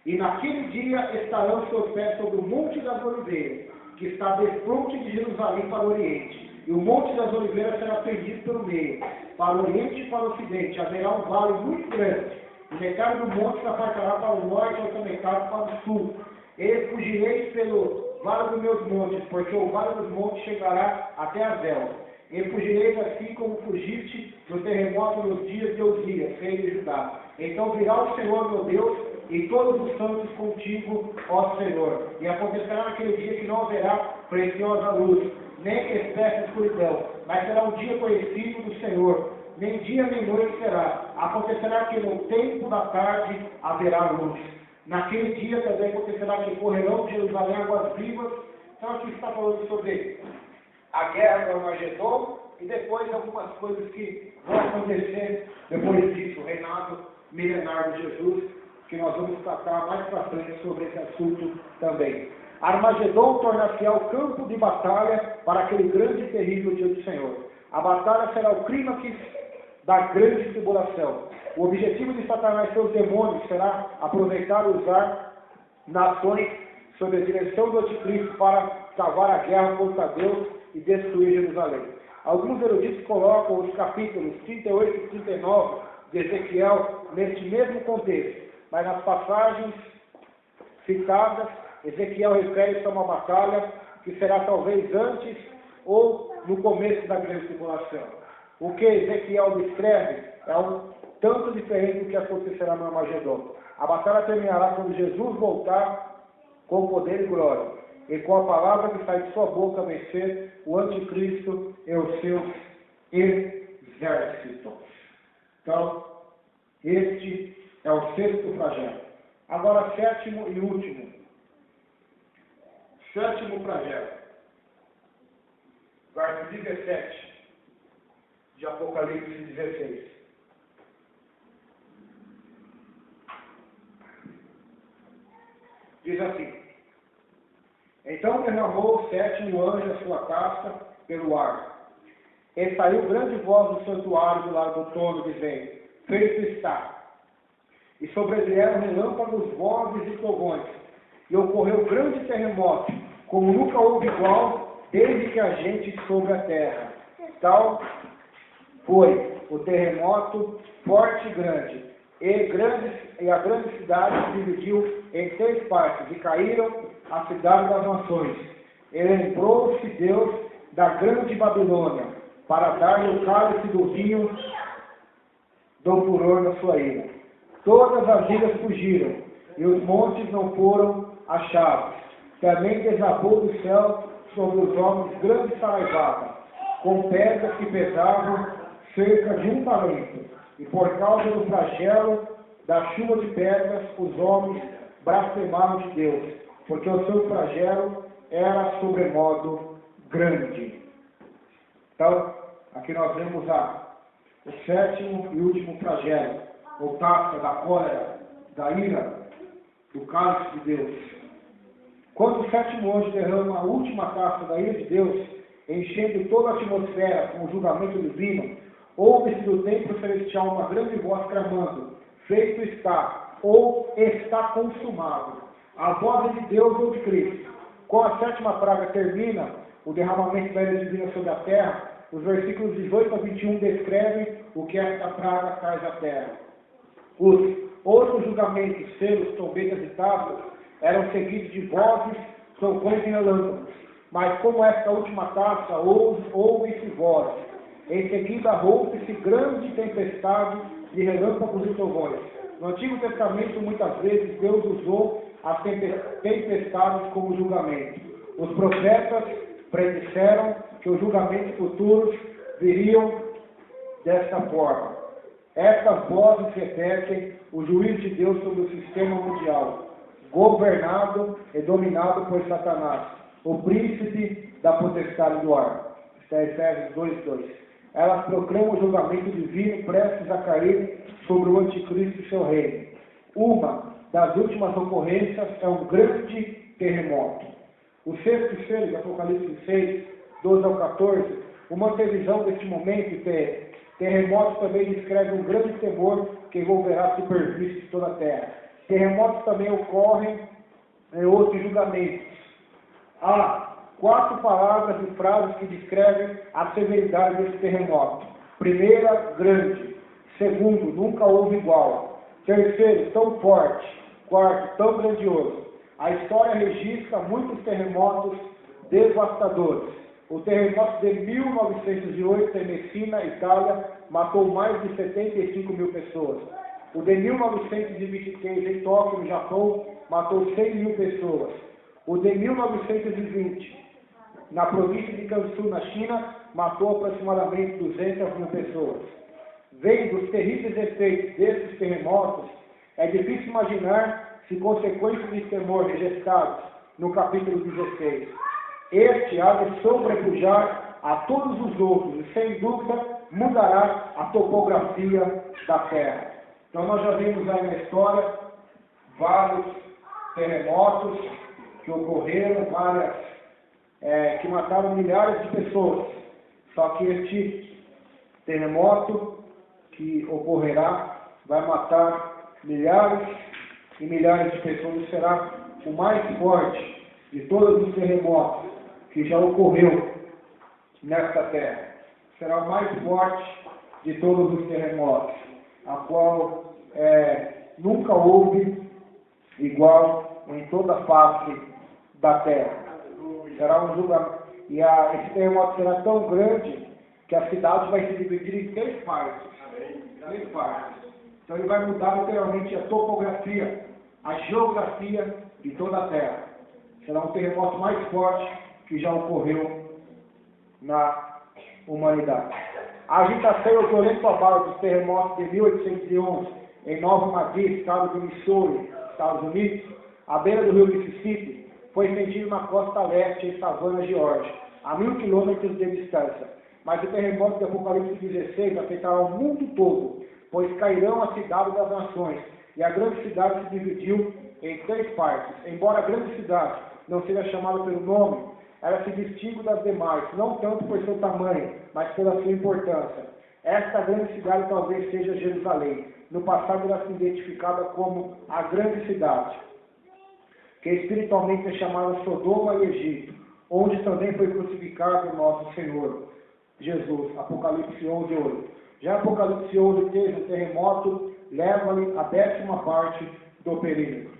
E naquele dia estarão seus pés sobre o monte das oliveiras, que está defronte de Jerusalém para o oriente, E o Monte das Oliveiras será perdido pelo meio, para o oriente e para o ocidente. Haverá um vale muito grande. E metade do monte se apartará para o norte e outra metade para o sul. E fugireis pelo vale dos meus montes, porque o vale dos montes chegará até as Elas. E fugireis assim como fugiste do terremoto nos dias de Uzias, rei de Judá. Então virá o Senhor, meu Deus, e todos os santos contigo, ó Senhor. E acontecerá naquele dia que não haverá preciosa luz, nem espécie de escuridão, mas será um dia conhecido do Senhor. Nem dia nem noite será. Acontecerá que no tempo da tarde haverá luz. Naquele dia também acontecerá que correrão de Jerusalém águas vivas. Então aqui está falando sobre a guerra do Armagedon e depois algumas coisas que vão acontecer depois disso, o reinado milenar de Jesus, que nós vamos tratar mais para frente sobre esse assunto também. Armagedon tornar-se-á o campo de batalha para aquele grande e terrível dia do Senhor. A batalha será o clímax da grande tribulação. O objetivo de Satanás e seus demônios será aproveitar e usar nações sob a direção do anticristo para travar a guerra contra Deus e destruir Jerusalém. Alguns eruditos colocam os capítulos 38 e 39 de Ezequiel neste mesmo contexto, mas nas passagens citadas, Ezequiel refere-se a uma batalha que será talvez antes ou no começo da grande tribulação. O que Ezequiel descreve é um tanto diferente do que acontecerá no Armagedon. A batalha terminará quando Jesus voltar com poder e glória, e com a palavra que sai de sua boca vencer o anticristo e os seus exércitos. Então, este é o sexto flagelo. Agora, sétimo e último. Sétimo flagelo. Verso 17 de Apocalipse 16. Diz assim: Então derramou o sétimo anjo a sua taça pelo ar, e saiu grande voz do santuário do lado do trono, dizendo: Feito está. E sobrevieram relâmpagos, vozes e trovões, e ocorreu grande terremoto, como nunca houve igual, desde que a gente sobre a terra. Tal foi o terremoto forte e grande, e a grande cidade se dividiu em 6 partes, e caíram a cidade das nações. E lembrou-se Deus da grande Babilônia, para dar-lhe o cálice do vinho do furor da sua ira. Todas as ilhas fugiram, e os montes não foram achados. Também desabou do céu sobre os homens grande saraivada, com pedras que pesavam cerca de 1 talento. E por causa do flagelo da chuva de pedras, os homens blasfemaram de Deus, porque o seu flagelo era sobremodo grande. Então, aqui nós vemos o sétimo e último flagelo, ou taça da cólera, da ira, do cálice de Deus. Quando o sétimo anjo derrama a última taça da ira de Deus, enchendo toda a atmosfera com o julgamento divino, ouve-se do templo celestial uma grande voz clamando: Feito está, ou está consumado. A voz é de Deus ou de Cristo. Com a sétima praga termina o derramamento da ira divina sobre a terra. Os versículos 18 a 21 descrevem o que esta praga traz à terra. Os outros julgamentos, selos, trombetas e tábuas eram seguidos de vozes, trovões e relâmpagos. Mas como esta última taça, ouve-se vozes. Em seguida rompe-se grande tempestade de relâmpagos e trovões. No Antigo Testamento, muitas vezes, Deus usou as tempestades como julgamento. Os profetas predisseram que os julgamentos futuros viriam desta forma. Estas vozes repetem o juízo de Deus sobre o sistema mundial, governado e dominado por Satanás, o príncipe da potestade do ar. Está em Efésios 2:2. Elas proclamam o julgamento divino prestes a cair sobre o anticristo e seu reino. Uma das últimas ocorrências é um grande terremoto. O sexto selo de Apocalipse 6, 12 ao 14, uma antevisão deste momento de terremotos também descreve um grande temor que envolverá a superfície de toda a terra. Terremotos também ocorrem em outros julgamentos. Há 4 palavras e frases que descrevem a severidade desse terremoto. Primeira, grande. Segundo, nunca houve igual. Terceiro, tão forte. Quarto, tão grandioso. A história registra muitos terremotos devastadores. O terremoto de 1908 em Messina, Itália, matou mais de 75 mil pessoas. O de 1923 em Tóquio, no Japão, matou 100 mil pessoas. O de 1920, na província de Gansu, na China, matou aproximadamente 200 mil pessoas. Vendo os terríveis efeitos desses terremotos, é difícil imaginar se consequências de temor registrados no capítulo 16. Este há de sobrepujar a todos os outros e, sem dúvida, mudará a topografia da Terra. Então, nós já vimos aí na história vários terremotos que ocorreram, que mataram milhares de pessoas. Só que este terremoto que ocorrerá vai matar milhares e milhares de pessoas e será o mais forte de todos os terremotos que já ocorreu nesta terra. Será o mais forte de todos os terremotos, a qual nunca houve igual em toda a face da terra. Será um julgamento. E esse terremoto será tão grande que a cidade vai se dividir em 3 partes. 3 partes. Então ele vai mudar literalmente a topografia, a geografia de toda a terra. Será um terremoto mais forte que já ocorreu na humanidade. A agitação e o violento abalo dos terremotos de 1811 em Nova Madrid, estado de Missouri, Estados Unidos, à beira do rio Mississippi, foi sentido na costa leste, em Savannah, Geórgia, a 1000 quilômetros de distância. Mas o terremoto de Apocalipse 16 afetará o mundo todo, pois cairão a cidade das nações, e a grande cidade se dividiu em 3 partes. Embora a grande cidade não seja chamada pelo nome, ela se distingue das demais, não tanto por seu tamanho, mas pela sua importância. Esta grande cidade talvez seja Jerusalém. No passado ela foi identificada como a grande cidade, que espiritualmente é chamada Sodoma e Egito, onde também foi crucificado o nosso Senhor Jesus. Apocalipse 11:8. Já Apocalipse 11:3, o terremoto leva-lhe a 10ª parte do perímetro.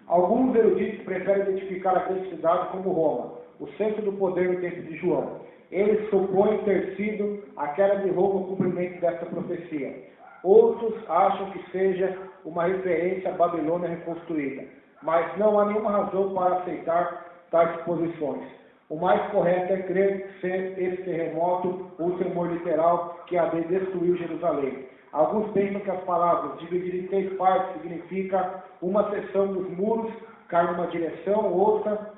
Alguns eruditos preferem identificar a grande cidade como Roma, o centro do poder no tempo de João. Eles supõem ter sido a queda de Roma o cumprimento desta profecia. Outros acham que seja uma referência à Babilônia reconstruída, mas não há nenhuma razão para aceitar tais posições. O mais correto é crer ser esse terremoto o temor literal que há de destruir Jerusalém. Alguns pensam que as palavras dividir em 3 partes significa uma seção dos muros cai numa direção, outra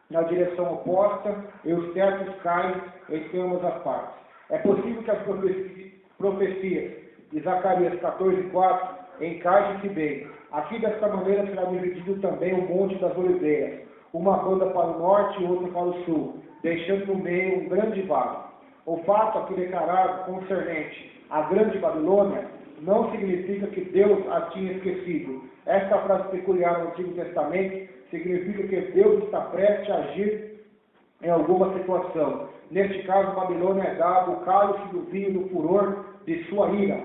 na direção oposta, e os tetos caem entre ambas as partes. É possível que as profecias de Zacarias 14:4 encaixem-se bem. Aqui, desta maneira, será dividido também o Monte das Oliveiras, uma banda para o norte e outra para o sul, deixando no meio um grande vale. O fato aqui declarado concernente à grande Babilônia não significa que Deus a tinha esquecido. Esta frase peculiar no Antigo Testamento significa que Deus está prestes a agir em alguma situação. Neste caso, Babilônia é dado o cálice do vinho do furor de sua ira.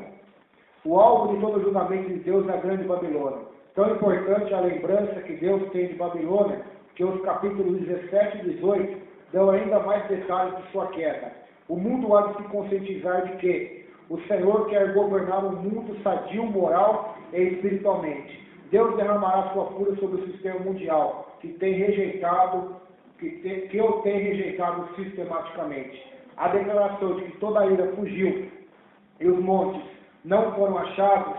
O alvo de todo o julgamento de Deus é a grande Babilônia. Tão importante a lembrança que Deus tem de Babilônia, que os capítulos 17 e 18 dão ainda mais detalhes de sua queda. O mundo há de se conscientizar de que o Senhor quer governar um mundo sadio, moral e espiritualmente. Deus derramará sua fúria sobre o sistema mundial, que o tem rejeitado sistematicamente. A declaração de que toda a ira fugiu e os montes não foram achados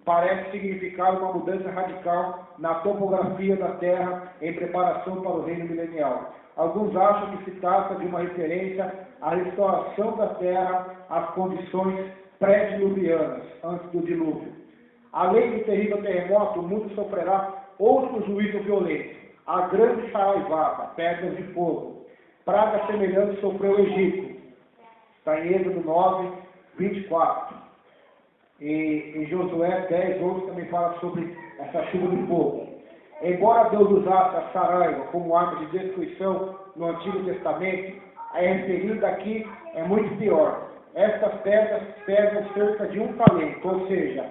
parece significar uma mudança radical na topografia da Terra em preparação para o reino milenial. Alguns acham que se trata de uma referência à restauração da Terra às condições pré-diluvianas, antes do dilúvio. Além do terrível terremoto, o mundo sofrerá outro juízo violento, a grande saraivada, pedras de fogo. Praga semelhante sofreu o Egito. Está em Êxodo 9:24. E em Josué 10:11 também fala sobre essa chuva de fogo. Embora Deus usasse a saraiva como arma de destruição no Antigo Testamento, a referida aqui é muito pior. Estas pedras pesam cerca de 1 talento, ou seja,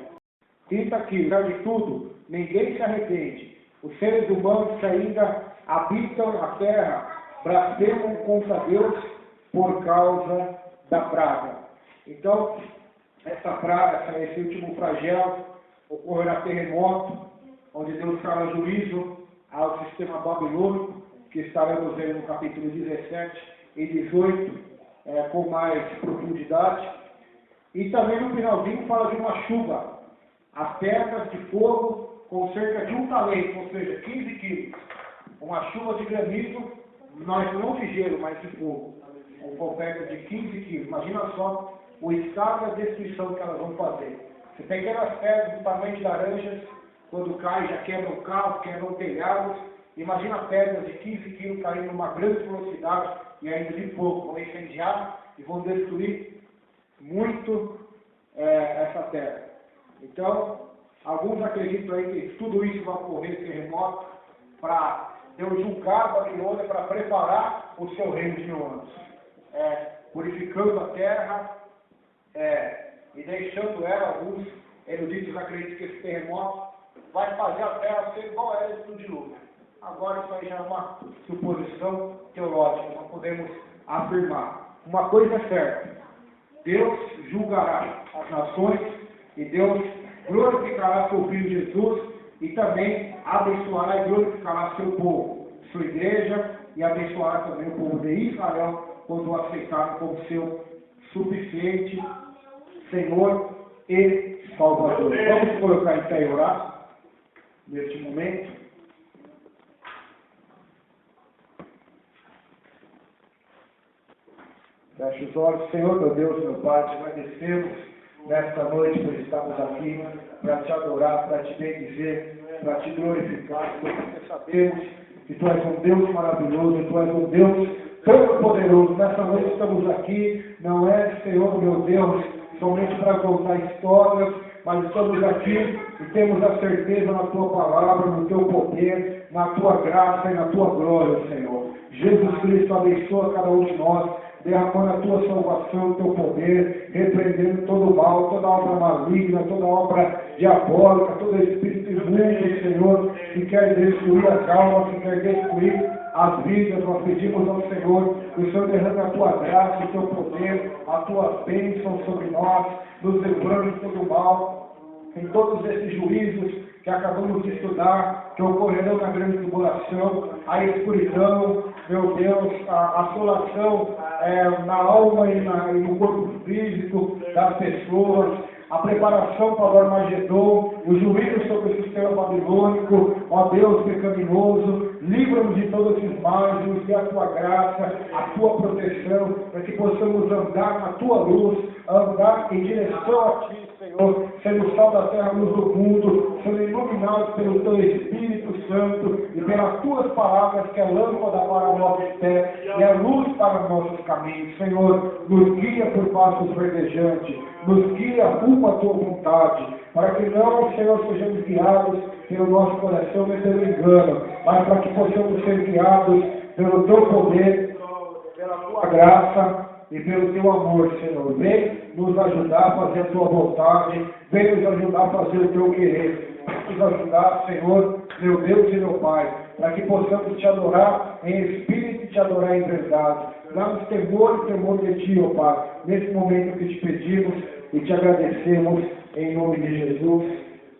30 quilos. Apesar de tudo, ninguém se arrepende. Os seres humanos que ainda habitam a terra blasfemam contra Deus por causa da praga. Então, essa praga, esse último flagelo, ocorrerá terremoto, onde Deus trará juízo ao sistema babilônico, que estaremos vendo no capítulo 17 e 18, com mais profundidade. E também no finalzinho fala de uma chuva, as pedras de fogo com cerca de 1 talento, ou seja, 15 quilos. Uma chuva de granizo, nós não de gelo, mas de fogo, com pedras de 15 quilos. Imagina só o estado e a destruição que elas vão fazer. Você pequenas pedras do tamanho de laranjas, quando cai já quebram carros, quebram telhados. Imagina pedras de 15 quilos caindo numa grande velocidade e ainda de fogo. Vão incendiar e vão destruir muito essa terra. Então, alguns acreditam aí que tudo isso vai ocorrer, terremoto, para Deus julgar a Babilônia, para preparar o seu reino de 1000 anos. Purificando a terra e deixando ela, alguns eruditos acreditam que esse terremoto vai fazer a terra ser igual a ela no dilúvio. Agora isso aí já é uma suposição teológica, não podemos afirmar. Uma coisa é certa, Deus julgará as nações e Deus glorificará seu Filho Jesus e também abençoará e glorificará seu povo, sua igreja, e abençoará também o povo de Israel quando o aceitarem como seu suficiente Senhor e Salvador. Vamos colocar em pé e orar neste momento. Feche os olhos. Senhor, meu Deus, meu Pai, te agradecemos nesta noite por estarmos aqui para te adorar, para te bendizer, para te glorificar, porque sabemos que Tu és um Deus maravilhoso, Tu és um Deus todo poderoso. Nessa noite estamos aqui, não é, Senhor, meu Deus, somente para contar histórias, mas estamos aqui e temos a certeza na Tua palavra, no Teu poder, na Tua graça e na Tua glória, Senhor. Jesus Cristo abençoa cada um de nós, derramando a Tua salvação, o Teu poder, repreendendo todo o mal, toda obra maligna, toda obra diabólica, todo espírito imundo, Senhor, que quer destruir as almas, que quer destruir as vidas. Nós pedimos ao Senhor que o Senhor derrame a Tua graça, o Teu poder, a Tua bênção sobre nós, nos livrando de todo o mal, em todos esses juízos que acabamos de estudar, que ocorrerão na grande tribulação, a escuridão, meu Deus, a assolação na alma e no corpo físico das pessoas, a preparação para o Armagedon, o juízo sobre o sistema babilônico, ó Deus pecaminoso, livra-nos de todos esses males, nos dê a Tua graça, a Tua proteção, para que possamos andar na Tua luz, andar em direção a Ti, Senhor, sendo o sal da terra, a luz do mundo, sendo iluminados pelo Teu Espírito Santo e pelas Tuas palavras, que é lâmpada para o nosso pé e é luz para os nossos caminhos. Senhor, nos guia por passos verdejantes, nos guia rumo à Tua vontade, para que não, Senhor, sejamos guiados pelo nosso coração nem pelo engano, mas para que possamos ser guiados pelo Teu poder, pela Tua graça e pelo Teu amor, Senhor. Vem nos ajudar a fazer a Tua vontade, vem nos ajudar a fazer o Teu querer, nos ajudar, Senhor, meu Deus e meu Pai, para que possamos Te adorar em espírito e Te adorar em verdade. Dá-nos temor e temor de Ti, ó Pai, nesse momento que Te pedimos e Te agradecemos em nome de Jesus.